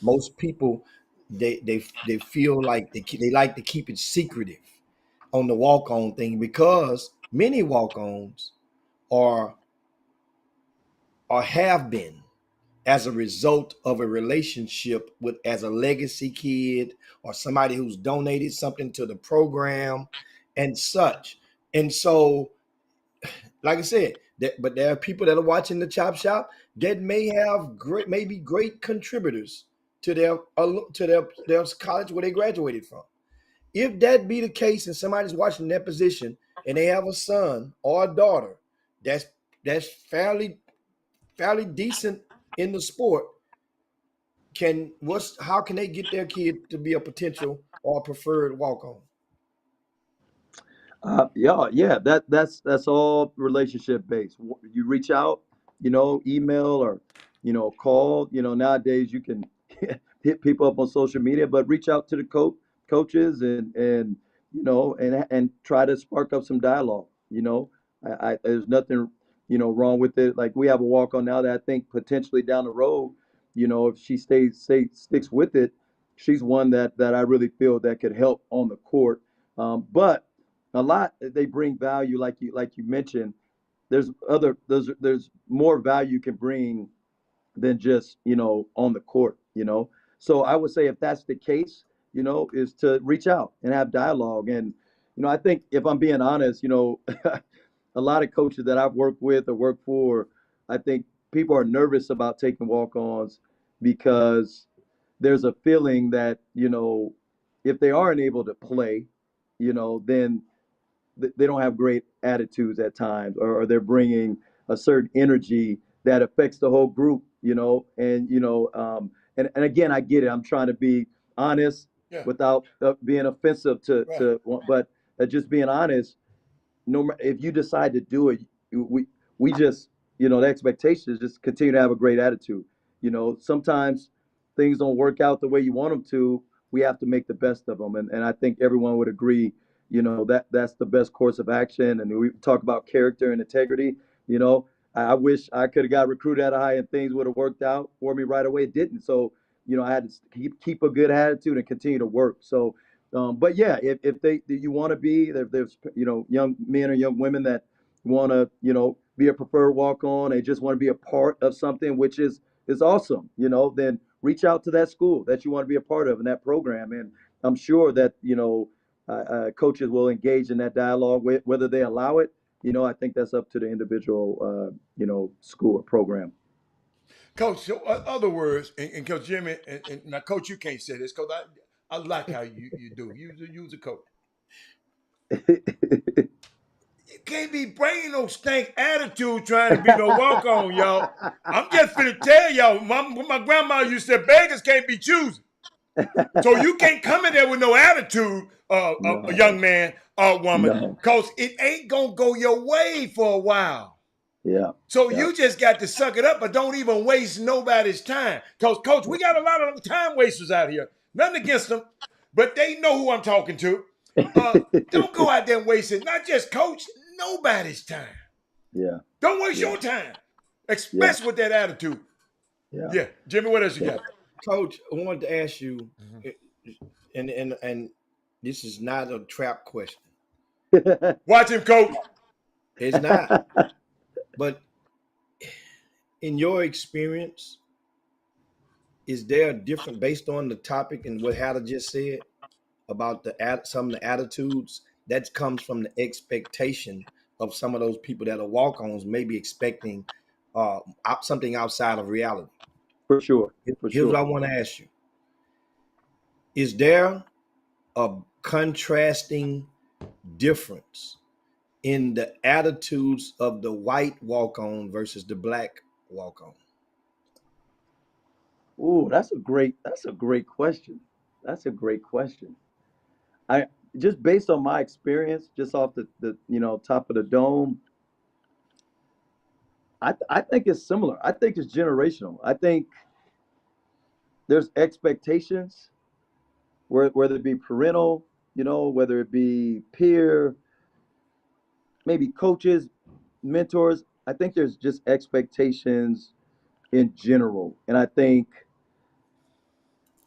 Most people they feel like they like to keep it secretive on the walk-on thing because many walk-ons are or have been as a result of a relationship with as a legacy kid or somebody who's donated something to the program and such. And so, like I said, but there are people that are watching the chop shop that may have maybe great contributors to their college where they graduated from. If that be the case and somebody's watching their position and they have a son or a daughter that's that's fairly decent in the sport, how can they get their kid to be a potential or preferred walk on? Yeah, yeah. That's all relationship based. You reach out, email or call. Nowadays you can hit people up on social media, but reach out to the coaches and and try to spark up some dialogue. There's nothing wrong with it. Like we have a walk on now that I think potentially down the road, if she sticks with it, she's one that I really feel that could help on the court. But a lot they bring value like you mentioned. There's more value you can bring than just on the court. So I would say if that's the case, is to reach out and have dialogue. And I think if I'm being honest, a lot of coaches that I've worked with or worked for, I think people are nervous about taking walk-ons because there's a feeling that if they aren't able to play, then they don't have great attitudes at times, or they're bringing a certain energy that affects the whole group, and again, I get it. I'm trying to be honest Yeah, without being offensive right. but just being honest. No, if you decide to do it, we just, the expectation is just continue to have a great attitude. Sometimes things don't work out the way you want them to. We have to make the best of them, and I think everyone would agree. That's the best course of action. And we talk about character and integrity. You know, I wish I could have got recruited at a high and things would have worked out for me right away. It didn't. So I had to keep a good attitude and continue to work. So but yeah, if you want to be there's young men or young women that want to be a preferred walk on, they just want to be a part of something which is awesome. Then reach out to that school that you want to be a part of in that program, and I'm sure that coaches will engage in that dialogue with whether they allow it. I think that's up to the individual school or program. Coach, so other words, and Coach Jimmy, and now Coach, you can't say this because I like how you do. Use a coach. You can't be bringing no stank attitude trying to be no walk on, y'all. I'm just finna tell y'all, my grandma used to say, beggars can't be choosing. So you can't come in there with no attitude, a No, young man or woman, no. because it ain't gonna go your way for a while. Yeah. So Yeah. you just got to suck it up, but don't even waste nobody's time. Because, Coach, we got a lot of time wasters out here. Nothing against them, but they know who I'm talking to. Don't go out there and waste it. Not just Coach, nobody's time. Yeah. Don't waste Yeah. your time, especially with that attitude. Yeah. Yeah, Jimmy, what else you got? Coach, I wanted to ask you, and this is not a trap question. Watch him, Coach. It's not. But in your experience, is there a different, based on the topic and what Hatter just said about some of the attitudes that comes from the expectation of some of those people that are walk-ons, maybe expecting something outside of reality? For sure. Here's what I want to ask you. Is there a contrasting difference in the attitudes of the white walk-on versus the black walk-on? Ooh, that's a great question. That's a great question. I just based on my experience, just off the top of the dome, I think it's similar. I think it's generational. I think there's expectations, whether it be parental, whether it be peer, maybe coaches, mentors. I think there's just expectations in general, and I think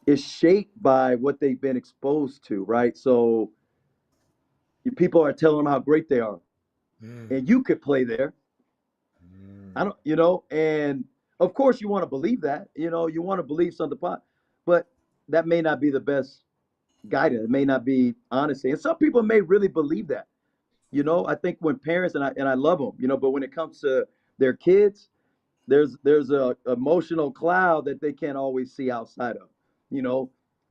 it's shaped by what they've been exposed to, right? So people are telling them how great they are, and you could play there. I don't, and of course you want to believe that, you want to believe something, but that may not be the best guidance. It may not be honesty, and some people may really believe that. I think when parents, and I love them, but when it comes to their kids, there's a emotional cloud that they can't always see outside of.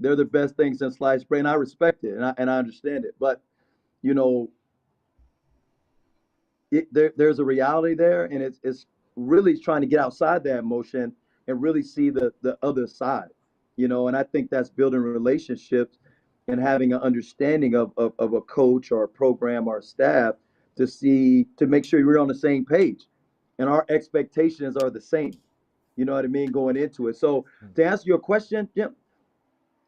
They're the best thing since sliced bread, and I respect it, and I understand it, but you know there's a reality there, and it's really trying to get outside that emotion and really see the other side, and I think that's building relationships and having an understanding of a coach or a program or a staff to make sure we're on the same page and our expectations are the same, you know what I mean, going into it. So to answer your question, Jim,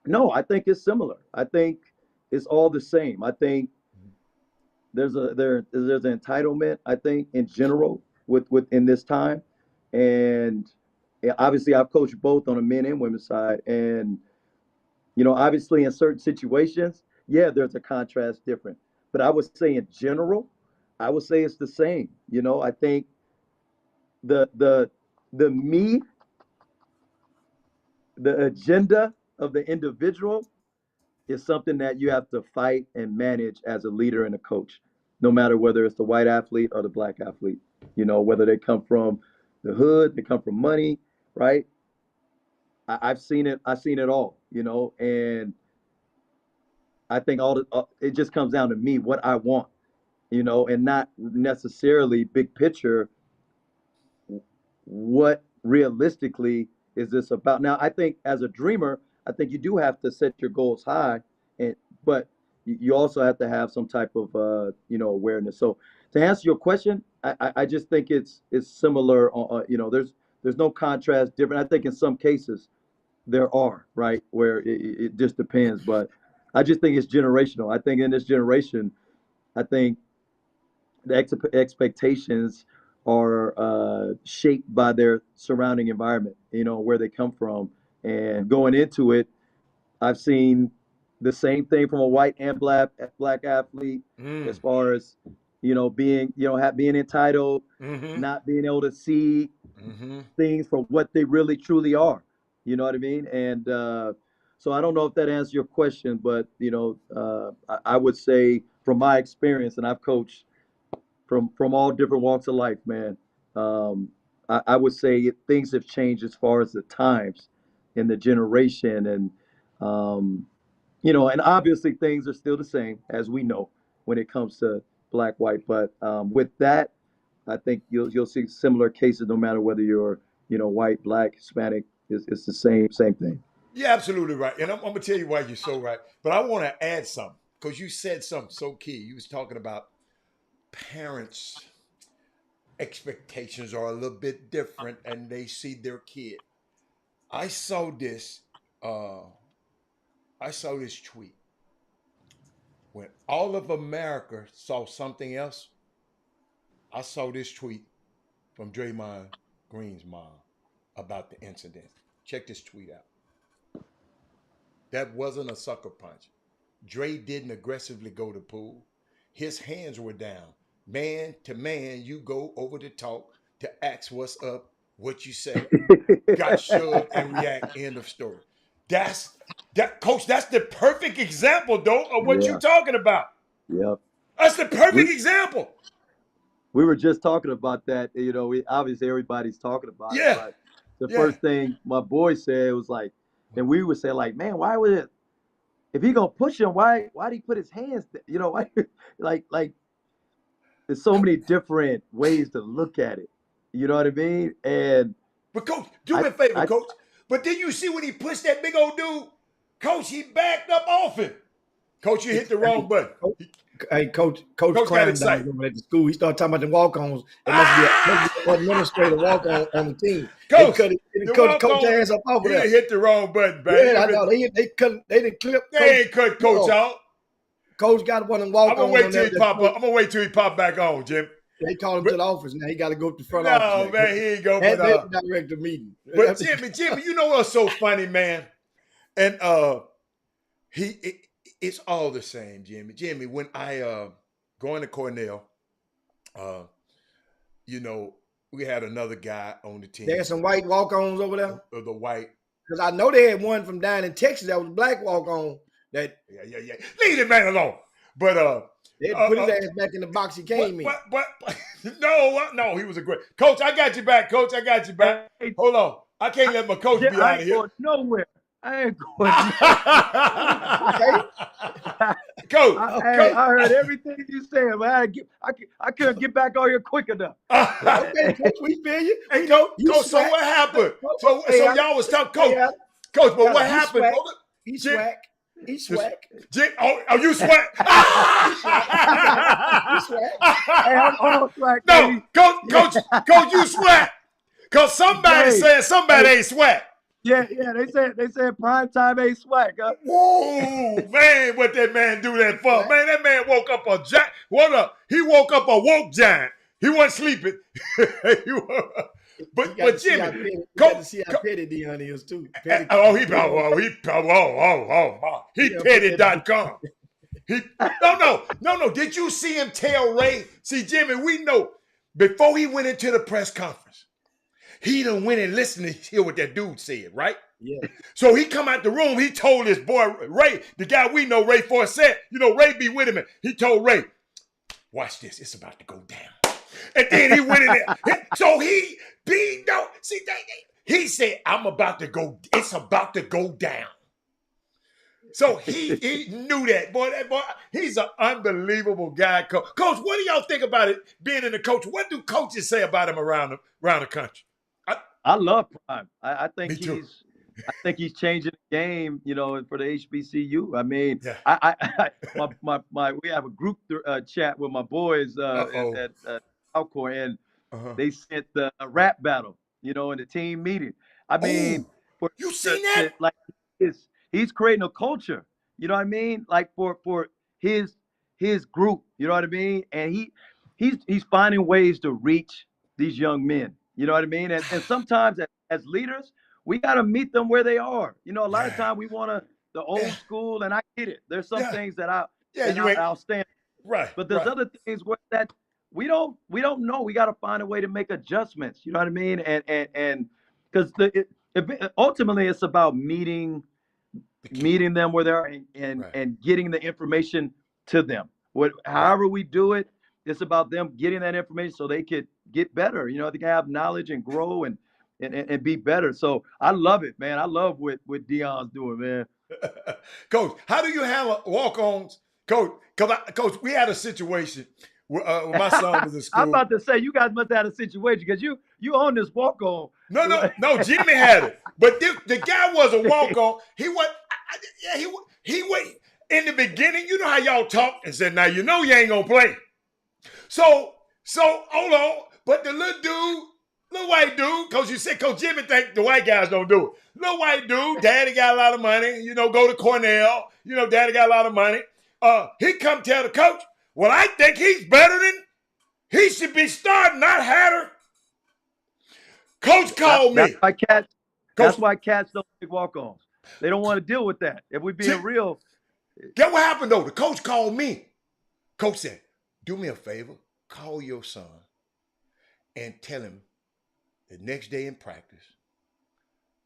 no, I think it's similar. I think it's all the same. I think there's an entitlement, I think, in general within this time, and obviously I've coached both on the men and women's side, and obviously in certain situations, yeah, there's a contrast different, but I would say in general, I would say it's the same. I think the me, the agenda of the individual is something that you have to fight and manage as a leader and a coach, no matter whether it's the white athlete or the black athlete, whether they come from the hood, they come from money, right? I've seen it. I've seen it all, and I think it just comes down to me, what I want, and not necessarily big picture. What realistically is this about? Now, I think as a dreamer, I think you do have to set your goals high, but you also have to have some type of awareness. So to answer your question, I just think it's similar. There's no contrast different. I think in some cases there are, right, where it just depends. But I just think it's generational. I think in this generation, I think the expectations are shaped by their surrounding environment, where they come from. And going into it, I've seen the same thing from a white and black athlete, as far as, being, being entitled, not being able to see things for what they really truly are. You know what I mean? And so I don't know if that answers your question, but, I would say from my experience, and I've coached from all different walks of life, man. I would say things have changed as far as the times and the generation, and and obviously things are still the same as we know when it comes to black, white. But with that, I think you'll see similar cases no matter whether you're white, black, Hispanic. It's the same thing. You're absolutely right. And I'm going to tell you why you're so right. But I want to add something because you said something so key. You was talking about parents expectations are a little bit different, and they see their kid. I saw this. I saw this tweet when all of America saw something else. I saw this tweet from Draymond Green's mom about the incident. Check this tweet out. That wasn't a sucker punch. Dre didn't aggressively go to pool. His hands were down. Man to man, you go over to talk to ask what's up, what you say, got shoved and react. End of story. Coach. That's the perfect example, though, of what you're talking about. Yep. That's the perfect example. We were just talking about that. You know, obviously everybody's talking about it. Yeah. But the first thing my boy said was like, and we would say like, man, why would it? If he gonna push him, why'd he put his hands? You know, why, like, there's so many different ways to look at it. You know what I mean? But Coach, do me a favor, Coach. But then you see when he pushed that big old dude, Coach, he backed up off him. Coach, you hit the wrong button. Hey, Coach got excited over at the school. He started talking about the walk-ons. It must be an administrator walk-on on the team. Coach, they cut Coach ass up over there. He hit the wrong button, baby. Yeah, I know. They didn't clip. They ain't cut Coach out. Coach got one of them walk-ons. I'm gonna wait till he pop back on, Jim. They called him to the office. Now he got to go to the front office. No, man, he ain't go. But director meeting. But Jimmy, you know what's so funny, man? And it's all the same, Jimmy. Jimmy, when I going to Cornell, you know, we had another guy on the team. There's some white walk-ons over there. The white, because I know they had one from down in Texas that was a black walk-on. That yeah. Leave the man alone. But they put his ass back in the box he came in. But no, he was a great coach. I got you back, Coach. I got you back. Hold on, I can't let my coach be out of here. Going nowhere. I ain't going. Coach, I heard everything you said, but I couldn't get back on here quick enough. Okay, Coach, we feel you. Hey, Coach, so what happened? So y'all was tough, Coach. Coach, but what happened? He swag. He swag. Oh, you swag? He swag. Hey, I'm swag. No, Coach, you swag. Cause somebody said somebody ain't swag. Yeah, they said prime time ain't swag. Huh? Whoa, man, what that man do that for? Man, that man woke up a giant. He woke up a woke giant. He wasn't sleeping. But Jimmy, you got to see how petty Dion is too. He petty.com. No. Did you see him tell Ray? See, Jimmy, we know before he went into the press conference, he done went and listened to hear what that dude said, right? Yeah. So he come out the room, he told his boy Ray, the guy we know, Ray Forsett, you know, Ray be with him. And he told Ray, watch this, it's about to go down. And then he went in there. So he said, I'm about to go, it's about to go down. So he knew that. Boy, he's an unbelievable guy. Coach, what do y'all think about it being in the coach? What do coaches say about him around the country? I love Prime. I think he's changing the game, you know, for the HBCU. I mean, yeah. We have a group chat with my boys at Alcor, and they sent the rap battle, you know, in the team meeting. I mean, you seen that? Like he's creating a culture, you know what I mean? Like for his group, you know what I mean? And he's finding ways to reach these young men. You know what I mean? And sometimes as leaders, we got to meet them where they are. You know, a lot of times we want the old school, and I get it. There's some things that I'll stand. Right. But there's other things where that we don't know. We got to find a way to make adjustments. You know what I mean? And because ultimately it's about meeting them where they are and getting the information to them. However we do it, it's about them getting that information so they could get better. You know, they can have knowledge and grow and be better. So I love it, man. I love what Dion's doing, man. Coach, how do you handle walk-ons? Coach, Coach, we had a situation where my son was in school. I'm about to say, you guys must have had a situation because you own this walk-on. No, Jimmy had it. But the guy was a walk-on. He went in the beginning, you know how y'all talked and said, now you know you ain't gonna play. So hold on. But the little white dude, Coach, you said Coach Jimmy think the white guys don't do it. Little white dude, daddy got a lot of money, go to Cornell, daddy got a lot of money. He come tell the coach, well, I think he's better than, he should be starting, not Hatter. Coach called me. That's why cats don't take walk-ons. They don't want to deal with that. If we being real. Get what happened, though? The coach called me. Coach said, do me a favor. Call your son and tell him the next day in practice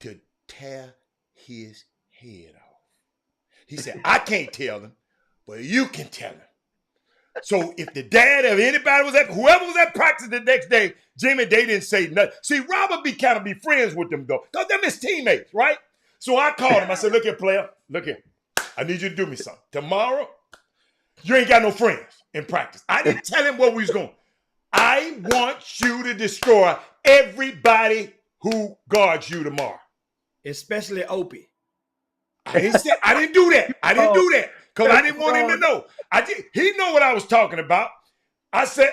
to tear his head off. He said, I can't tell him, but you can tell him. So if the dad of anybody was whoever was at practice the next day, Jimmy, they didn't say nothing. See, Robert be friends with them, though, because they're his teammates, right? So I called him. I said, look here, player. Look here. I need you to do me something. Tomorrow, you ain't got no friends in practice. I didn't tell him where we was going. I want you to destroy everybody who guards you tomorrow. Especially Opie. I didn't do that. I didn't do that because I didn't want him to know. He know what I was talking about. I said,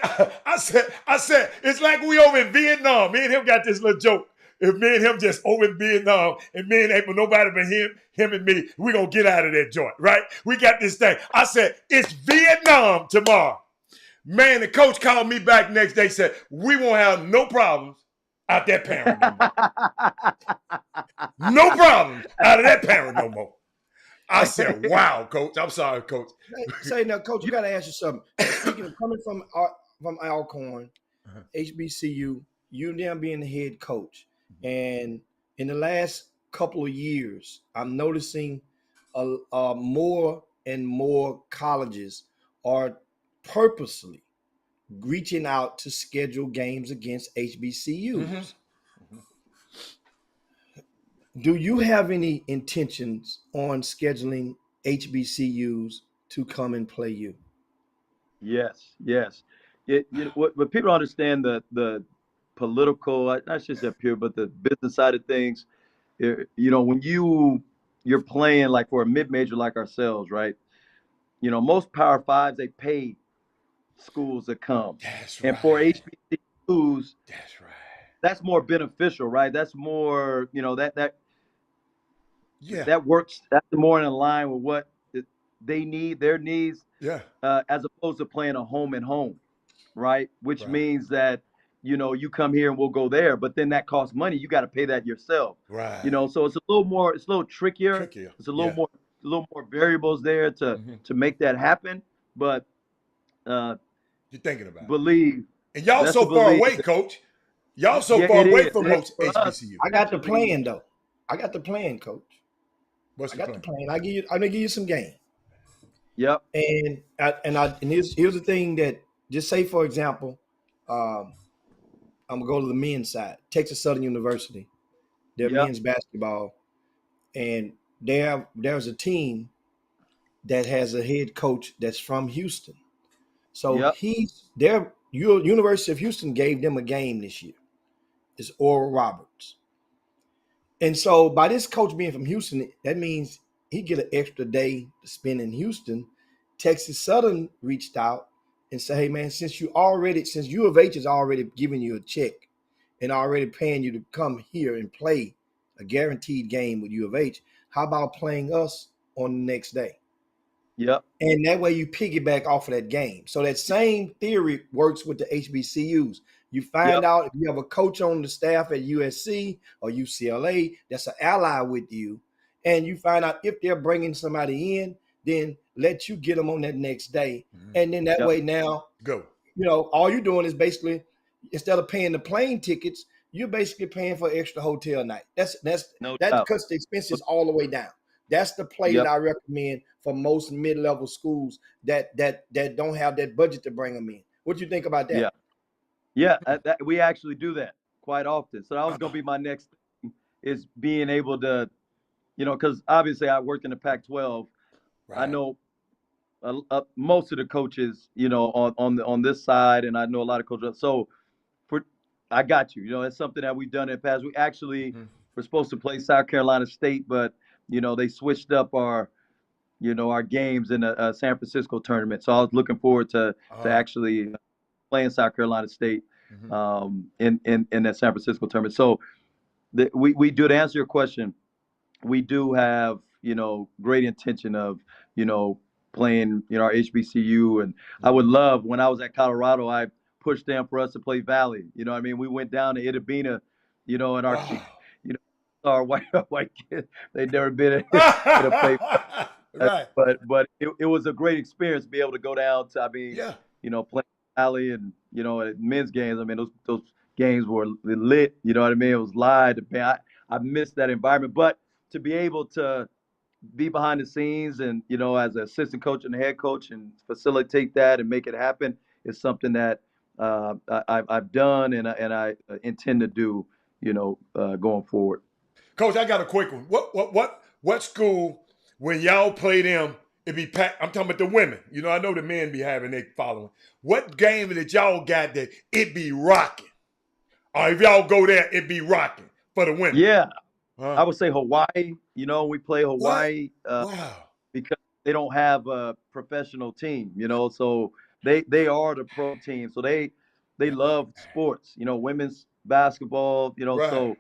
it's like we over in Vietnam. Me and him got this little joke. If me and him just over in Vietnam and me and ain't nobody but him and me, we gonna get out of that joint, right? We got this thing. I said, it's Vietnam tomorrow. Man, the coach called me back next day, said, we won't have no problems out that parent no more. No problems out of that parent no more. I said, wow, coach. I'm sorry, coach. Say now, coach, you got to ask you something. Speaking of coming from Alcorn, HBCU, you now being the head coach. And in the last couple of years, I'm noticing more and more colleges are purposely reaching out to schedule games against HBCUs. Mm-hmm. Do you have any intentions on scheduling HBCUs to come and play you? Yes. What people understand the political, not just up here, but the business side of things. When you're playing like for a mid-major like ourselves, right? Most Power Fives, they pay schools to come. That's and right. For HBCUs, that's right. That's more beneficial, right? That's more, that works. That's more in line with what they need, their needs. Yeah. As opposed to playing a home and home, right? Which means that you come here and we'll go there, but then that costs money. You got to pay that yourself, right? So it's a little trickier. It's a little more variables there to make that happen. But you're thinking about believe, and y'all so far away, coach. Y'all so far away from most HBCU. I got the plan though. I got the plan, coach. What's the plan? The plan. I'm gonna give you some game. Yep. And here's the thing that just say for example, I'm gonna go to the men's side, Texas Southern University. Their men's basketball, and there's a team that has a head coach that's from Houston. So University of Houston gave them a game this year. It's Oral Roberts. And so by this coach being from Houston, that means he get an extra day to spend in Houston. Texas Southern reached out and said, hey man, since U of H is already giving you a check and already paying you to come here and play a guaranteed game with U of H, how about playing us on the next day? Yep. And that way you piggyback off of that game. So that same theory works with the HBCUs. You find out if you have a coach on the staff at USC or UCLA that's an ally with you, and you find out if they're bringing somebody in, then let you get them on that next day. Mm-hmm. And then that way now, all you're doing is basically, instead of paying the plane tickets, you're basically paying for extra hotel night. That cuts the expenses all the way down. That's the play that I recommend for most mid-level schools that don't have that budget to bring them in. What do you think about that? Yeah, we actually do that quite often. So that was going to be my next thing, is being able to, because obviously I worked in the Pac-12. Right. I know most of the coaches, on this side, and I know a lot of coaches. So I got you. It's something that we've done in the past. We actually were supposed to play South Carolina State, but they switched up our games in the San Francisco tournament. So I was looking forward to actually playing South Carolina State. in that San Francisco tournament. So we do, to answer your question, we do have, great intention of, playing, our HBCU. And I would love, when I was at Colorado, I pushed them for us to play Valley. You know what I mean? We went down to Itabena, and our, Wow. our white kids, they'd never been in a play. Right. But it was a great experience to be able to go down to, Yeah. play Valley and, at men's games. I mean, those games were lit. You know what I mean? It was live. I missed that environment. But to be able to be behind the scenes and, as an assistant coach and head coach and facilitate that and make it happen is something that I've done and I intend to do, going forward. Coach, I got a quick one. What school, when y'all play them, it be packed? I'm talking about the women. I know the men be having their following. What game that y'all got that it be rocking? Or if y'all go there, it be rocking for the women? Yeah. Huh? I would say Hawaii. We play Hawaii Wow. because they don't have a professional team, so they are the pro team. So they love sports, women's basketball, Right. so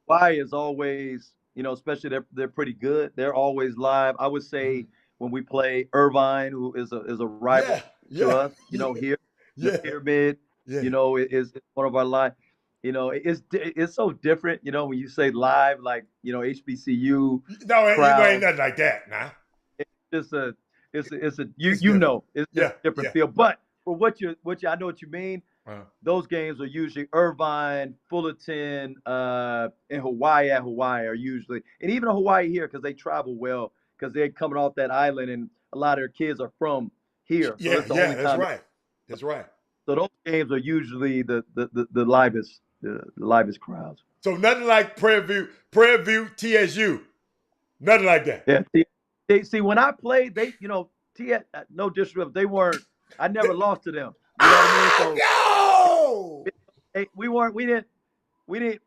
Hawaii is always, especially they're pretty good. They're always live. I would say when we play Irvine, who is a rival to us, here, the Pyramid, is one of our live. It's so different, when you say live, like, HBCU. No, crowd. ain't nothing like that, nah. It's a it's It's a different. just a different feel. But for what I know what you mean. Uh-huh. Those games are usually Irvine, Fullerton, and Hawaii are usually, and even Hawaii here, because they travel well, because they're coming off that island, and a lot of their kids are from here. So it's the only that's time. right. That's right. So those games are usually the livest crowds. So nothing like Prairie View, TSU. Nothing like that. Yeah. See, when I played, they, no disrespect, they weren't. I never lost to them. You know what I mean? So, No! we didn't.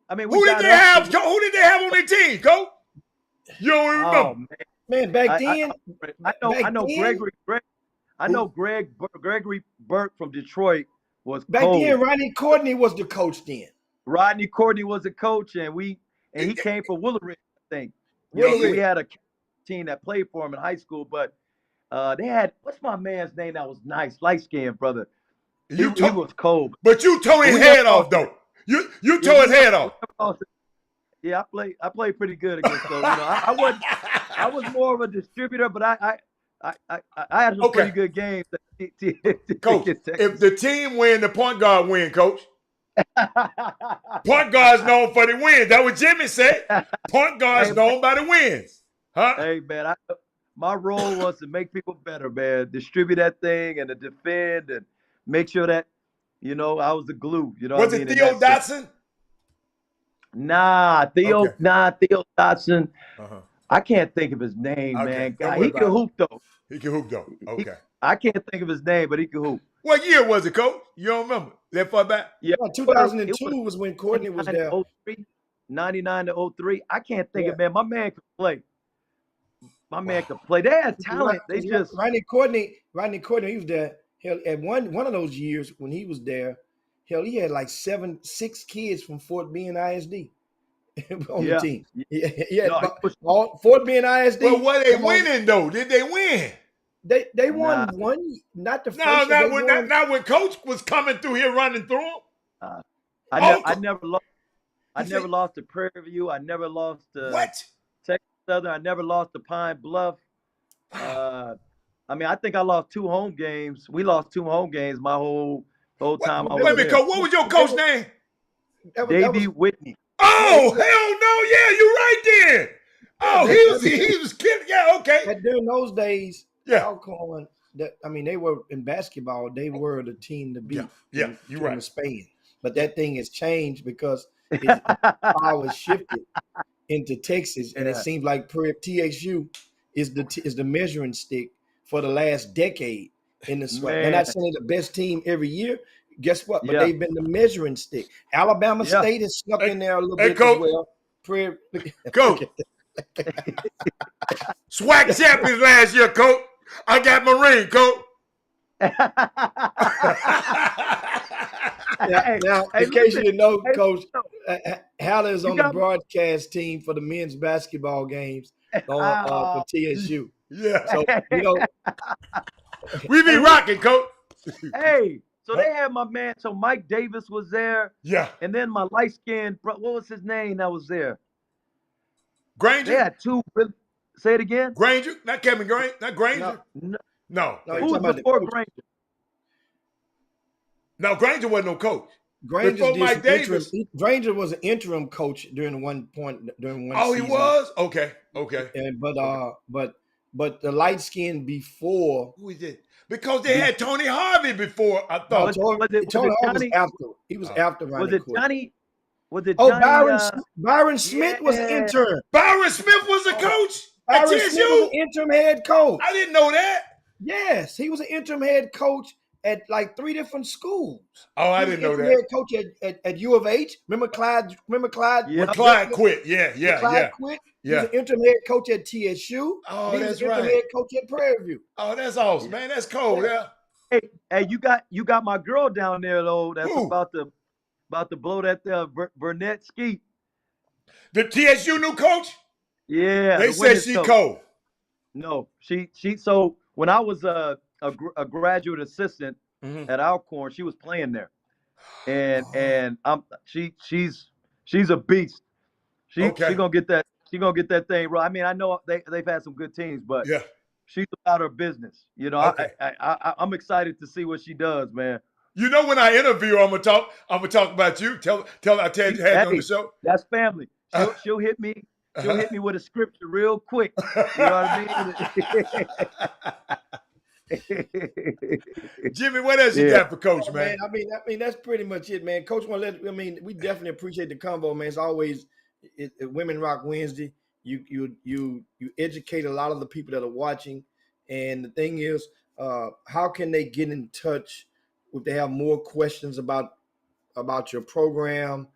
I mean, Who did they have? Who did they have on their team, Coach? You don't even remember. Oh, Man, back then, I know Gregory. I know Gregory Burke from Detroit was back cold. then, Ronnie Courtney was the coach then. Rodney Courtney was the coach, and he came from Woolridge, I think. Woolridge. We had a team that played for him in high school, but they had, what's my man's name that was nice, light skinned brother. He was cold. But you tore his head off, though. You tore his head off. Yeah, I played pretty good against those. I was more of a distributor, but I had some pretty good games. Coach, if the team win, the point guard win, Coach. Point guard's known for the wins. That's what Jimmy said. Point guard's known by the wins. Huh? Hey, man, my role was to make people better, man. Distribute that thing and to defend and make sure that, I was the glue. Was it Theo Dotson? Nah, Theo Dotson. Uh-huh. I can't think of his name, man. God, he can hoop, though. He can hoop, though. Okay. I can't think of his name, but he can hoop. What year was it, Coach? You don't remember? That far back? Yeah, 2002 was when Courtney was there. 99 to 03. I can't think of, man. My man could play. My man could play. They had talent. They just Ronnie Courtney, he was there. Hell, at one of those years when he was there, he had like 6 kids from Fort Bend ISD on the team. Yeah, Fort Bend ISD. Well, were they winning though? Did they win? They won one, not the first. Not when Coach was coming through here running through them. I never lost. I never lost to Prairie View. I never lost to Texas Southern. I never lost to Pine Bluff. I mean, I think I lost 2 home games. We lost 2 home games my whole time. Wait a minute, Coach. What was your coach name? Davey Whitney. Oh, hell no! Yeah, you're right there. Oh, he was kidding. Yeah, okay. But during those days, yeah, Alcorn, they were in basketball. They were the team to beat. Yeah, you're right. Spain, but that thing has changed because its power shifted into Texas, and it seems like TSU is the measuring stick for the last decade in the SWAC. They're not saying the best team every year. Guess what? But they've been the measuring stick. Alabama State has snuck in there a little bit Coach, as well. Coach. SWAC champions last year, Coach. I got my ring, Coach. Now, Hey, in case you listen. didn't know, Hey, Coach, Haller is you on the got broadcast team for the men's basketball games for TSU. Yeah. So, you know, We be Hey, rocking, coach. hey, so Huh? they had my man. So Mike Davis was there, Yeah. and then my light skinned bro. What was his name that was there? They Granger? had two. Say it again. Granger? Not Kevin Granger? Not no, Granger? No, No. no, you're who was talking about the before coach. Granger? No, Granger wasn't no coach. Granger Before did Mike some interim. Davis. Granger was an interim coach during one Oh, he season. was? Okay. Okay. And Okay. but the light skin before. Who is it? Because they had Tony Harvey before, I No, thought. Was it Tony Hawk was Johnny? after. He was Oh. after Was Ronnie it Court. Johnny? Was it Oh, Johnny? Byron Smith was an Yeah. intern. Byron Smith was the coach at Byron Smith was an TSU? interim head coach. I didn't know that. Yes, he was an interim head coach at like 3 different schools. Oh, I He was didn't know interim that. head coach at U of H. Remember Clyde? Yeah. When Clyde quit. Yeah, When yeah, Clyde yeah. quit. He was Yeah. an interim head coach at TSU. Oh, He was that's an interim right. head coach at Prairie View. Oh, that's awesome, man. That's cool. Yeah. Hey, you got my girl down there though. That's Who? about to blow that Burnett Skeet. The TSU new coach? Yeah. They the said women's she coach. cold. No, she. So when I was a graduate assistant Mhm. at Alcorn, she was playing there, and Oh. and she's a beast. She Okay. gonna get that. She gonna get that thing right. I mean, I know they've had some good teams, but Yeah. she's about her business. You know, Okay. I'm excited to see what she does, man. You know, when I interview, I'm gonna talk about you. Tell I tell you had you on the show. That's family. She'll hit me. She'll hit me with a scripture real quick. You know what I mean? Jimmy, what else you Yeah. got for Coach, Oh, man? I mean that's pretty much it, man. Coach, we definitely appreciate the convo, man. It's always Women Rock Wednesday. You educate a lot of the people that are watching, and the thing is, how can they get in touch if they have more questions about your program?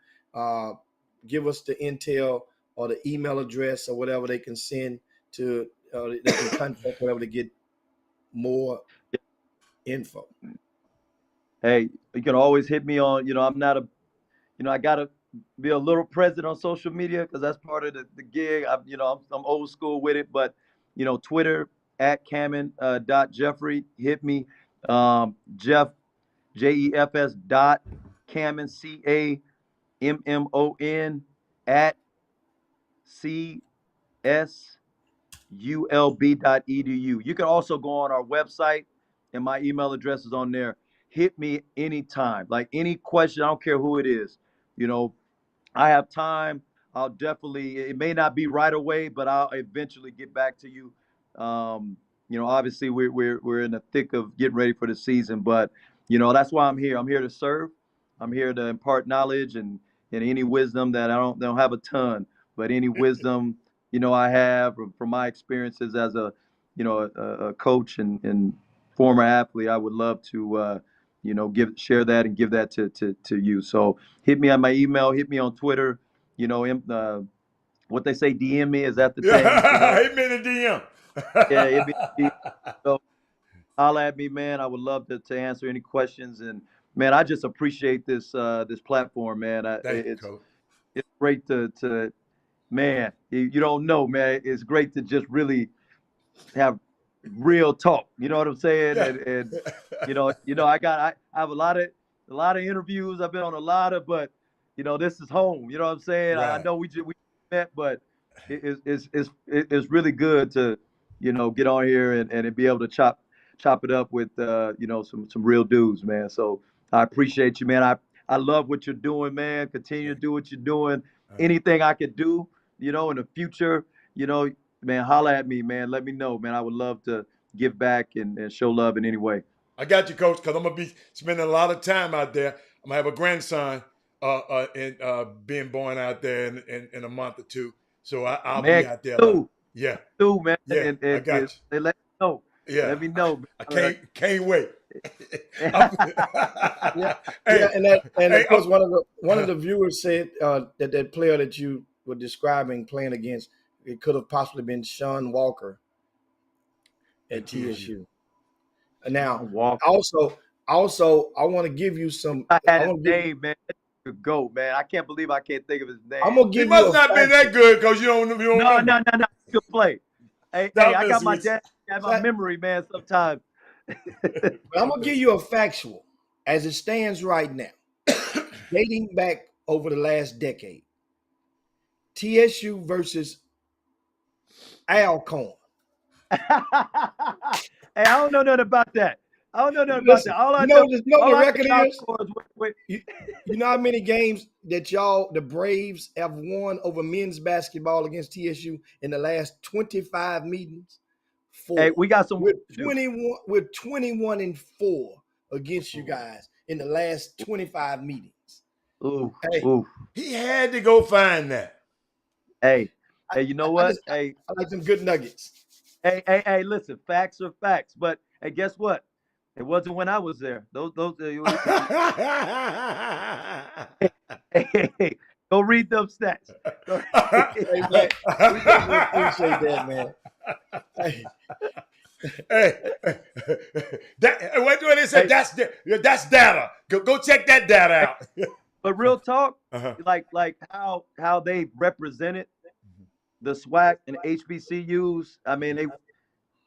Give us the intel or the email address or whatever they can send to. They can contact whatever to get more info. Hey, you can always hit me on. You know, I'm not a. You know, I gotta be a little present on social media because that's part of the gig. I'm old school with it, but you know, Twitter at Cammon.Jeffrey. Hit me, Jeff JEFS dot Cammon CAMMON at CSULB.edu. You can also go on our website, and my email address is on there. Hit me anytime, like any question. I don't care who it is. You know, I have time. I'll definitely. It may not be right away, but I'll eventually get back to you. You know, obviously we're in the thick of getting ready for the season, but you know that's why I'm here. I'm here to serve. I'm here to impart knowledge and any wisdom that I don't have a ton, but any wisdom you know I have from my experiences as a a coach and former athlete. I would love to you know share that and give that to you. So hit me on my email. Hit me on Twitter. You know, what they say, DM me. Is that the thing? You know? Yeah, hit me in the DM. Yeah, so holla at me, man. I would love to answer any questions. And man, I just appreciate this platform, man. Thank you, Coach. It's great to man. You don't know, man. It's great to just really have real talk. You know what I'm saying? Yeah. And I have a lot of interviews. I've been on a lot of, but you know, this is home. You know what I'm saying? I Right. know we met, but it's really good to you know get on here and be able to chop it up with you know some real dudes, man. So I appreciate you, man. I love what you're doing, man. Continue to do what you're doing. Anything I could do, you know, in the future, you know, man, holla at me, man. Let me know, man. I would love to give back and show love in any way. I got you, Coach, because I'm gonna be spending a lot of time out there. I'm gonna have a grandson being born out there in a month or two. So I'll Man, be out there. a lot. Yeah. Too, man. Yeah, and, I got you. They let me know. Yeah. Let me know. Man. I can't wait. Yeah, Hey, and hey, of course one of the viewers said that player that you were describing playing against, it could have possibly been Sean Walker at TSU. Now, Walker. also Also, I want to give you some. I had I his want to give, name, man. Go, man. I can't believe I can't think of his name. I'm gonna He give you must a not been factual. that good because you don't No, remember. no. Good play. Hey, Nah, hey, I'm I got messing my with you. dad. I have my memory, man. Sometimes. But I'm gonna give you a factual as it stands right now, dating back over the last decade. TSU versus Alcorn. Hey, I don't know nothing about that. I don't know nothing about Listen, that. All I you know, know all the I record know is. scores with You know how many games that y'all, the Braves, have won over men's basketball against TSU in the last 25 meetings? 4. Hey, we got some We're work to do. 21. We're 21-4 against you guys in the last 25 meetings. Ooh, Hey, ooh. He had to go find that. Hey, you know what? I like some good nuggets. Hey, listen, facts are facts. But hey, guess what? It wasn't when I was there. Those hey, go read them stats. Hey, man, we definitely appreciate that, man. Hey, Hey, what they said? That's data. Go check that data out. But real talk, Uh-huh. like how they represented the SWAC and HBCUs. I mean, they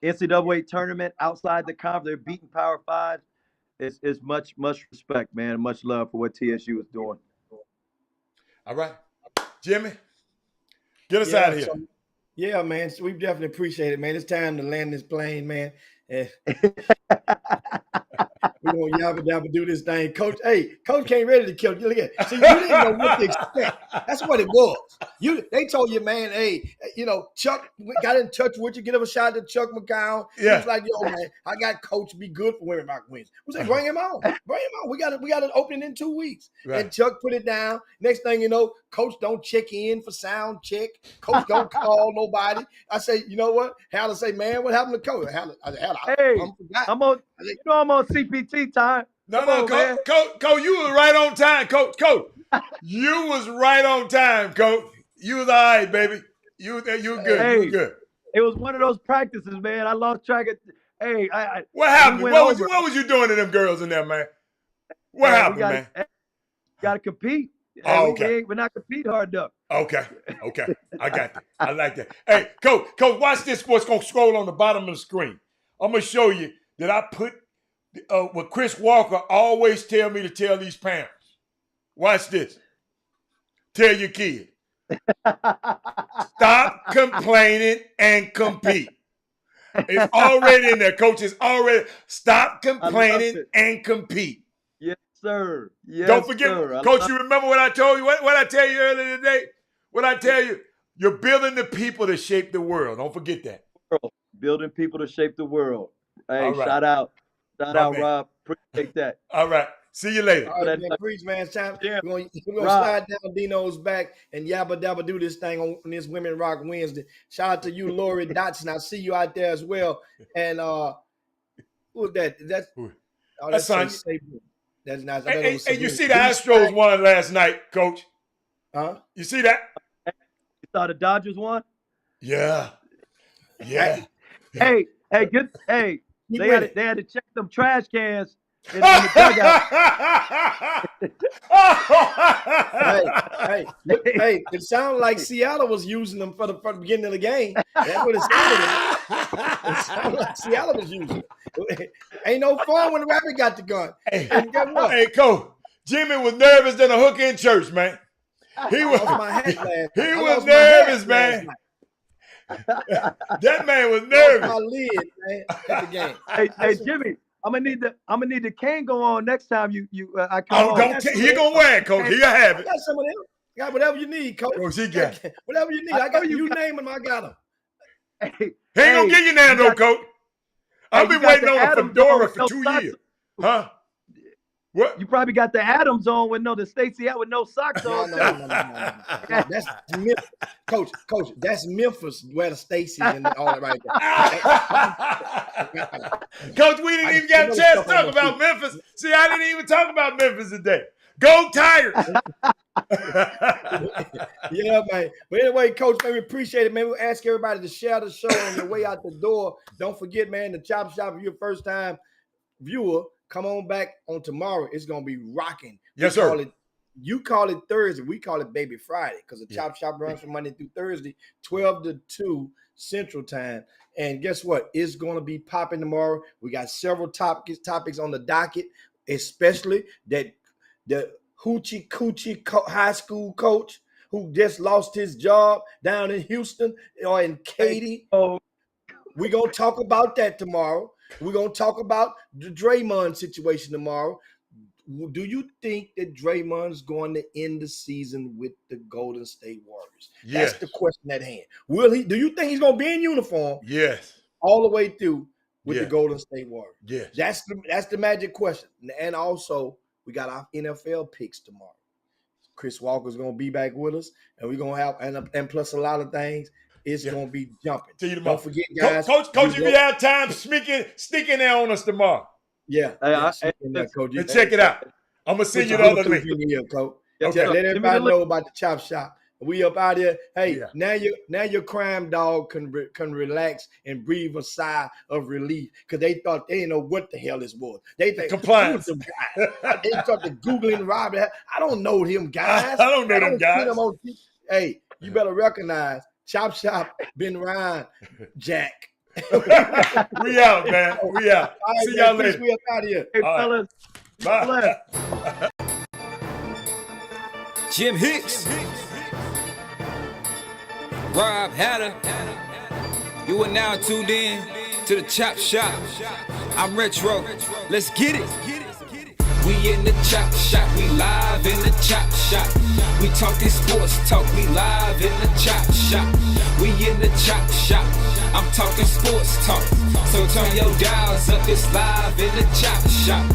NCAA tournament outside the conference, they're beating Power Five. It's much respect, man, much love for what TSU is doing. All right, Jimmy, get us out of here. Yeah, man. So we definitely appreciate it, man. It's time to land this plane, man. And we're gonna yabba dabba do this thing. Coach, hey, Coach came ready to kill you. Look at it. See, you didn't know what to expect. That's what it was. They told you, man, hey, Chuck got in touch with you, get him a shot to Chuck McCown. He was like, yo, man, I got Coach be good for Women Rock Wins. We said, bring him on. Bring him on. We got an opening in 2 weeks. Right. And Chuck put it down. Next thing you know, Coach don't check in for sound check. Coach don't call nobody. I say, you know what? Haller say, man, what happened to Coach? Haller, hey, I'm on CPT time. No, Coach, you was right on time, Coach. You was right on time, Coach. You was all right, baby. You good. Hey, you were good. It was one of those practices, man. I lost track of. Hey, what happened? What was you doing to them girls in there, man? What happened, man? Got to compete. Oh, okay. We're not compete hard enough. Okay. I got that. I like that. Hey, Coach, watch this. What's gonna scroll on the bottom of the screen? I'm gonna show you that I put what Chris Walker always tell me to tell these parents. Watch this. Tell your kid. Stop complaining and compete. It's already in there, Coach. It's already. Stop complaining and compete. Yes, sir. Yes, don't forget, sir. Coach, you remember what I told you? What I tell you earlier today? What I tell you? You're building the people to shape the world. Don't forget that. Building people to shape the world. Hey, right. Shout out, Rob. Appreciate that. All right. See you later. All right, man. Preach, man. It's time. We're gonna slide down Dino's back and yabba dabba do this thing on this Women Rock Wednesday. Shout out to you, Lori Dotson. I see you out there as well. And who's that? That's Sonya. That's nice. Hey, you see the Astros won last night, Coach? Huh? You see that? You saw the Dodgers won? Yeah. Hey, good. Hey, they had to check them trash cans in the dugout. hey, it sounded like Seattle was using them for the beginning of the game. That's what it sounded like. It sounded like Seattle was using them. Ain't no fun when the Rabbit got the gun. And guess what? Hey, Coach, Jimmy was nervous than a hooker in church, man. He was nervous, man. That man was nervous. My lid, man, at the game. Hey, Jimmy, I'm gonna need the Kango on next time I come on. He gonna wear it, Coach. He'll have it. I got some of them. Got whatever you need, Coach. He got whatever you need. I got you name them. I got them. He ain't gonna get you now, though, Coach. I've been waiting on a fedora for 2 years. Huh? What? You probably got the Adams on with the Stacey out with no socks on. No. That's Memphis. Coach, that's Memphis where the Stacey's and all that right there. Coach, we didn't even get a chance to talk about Memphis. See, I didn't even talk about Memphis today. Go Tigers! Yeah, man. But anyway, Coach, man, we appreciate it, man. We ask everybody to share the show on your way out the door. Don't forget, man, the Chop Shop, if you're a first-time viewer, come on back on tomorrow. It's gonna be rocking. Yes, sir. You call it Thursday. We call it Baby Friday because the Yeah. Chop Shop runs from Monday through Thursday, 12 to 2 Central Time. And guess what? It's going to be popping tomorrow. We got several topics on the docket, especially that the Hoochie Coochie high school coach who just lost his job down in Houston or in Katy. Oh, We're going to talk about that tomorrow. We're going to talk about the Draymond situation tomorrow. Do you think that Draymond's going to end the season with the Golden State Warriors? Yes. That's the question at hand. Will he? Do you think he's going to be in uniform Yes. all the way through with the Yeah. Golden State Warriors? Yes. That's the magic question. And also, we got our NFL picks tomorrow. Chris Walker's going to be back with us, and we're going to have and plus a lot of things. It's going to be jumping. See you tomorrow. Don't forget, guys. Coach, if you have time, sneaking there on us tomorrow. Yeah. Coach. And check it out. I'm gonna send you the other link. Here, Coach. Okay. Let everybody know about the Chop Shop. We up out here. Hey, Yeah. now your crime dog can relax and breathe a sigh of relief because they thought they didn't know what the hell this was. They think Compliance. who's them guys? They started googling Robbie. I don't know them guys. I don't know them see guys. them on TV. Hey, you better recognize Chop Shop, Ben Ryan, Jack. We out, man. We out. All right, See y'all man, later. We up out of here. hey, All right. fellas. Bye. Jim Hicks, Rob Hatter. You are now tuned in to the Chop Shop. I'm Retro. Let's get it. We in the Chop Shop. We live in the Chop Shop. We talking sports talk. We live in the Chop Shop. We in the Chop Shop. I'm talking sports talk. So turn your dials up. It's live in the Chop Shop.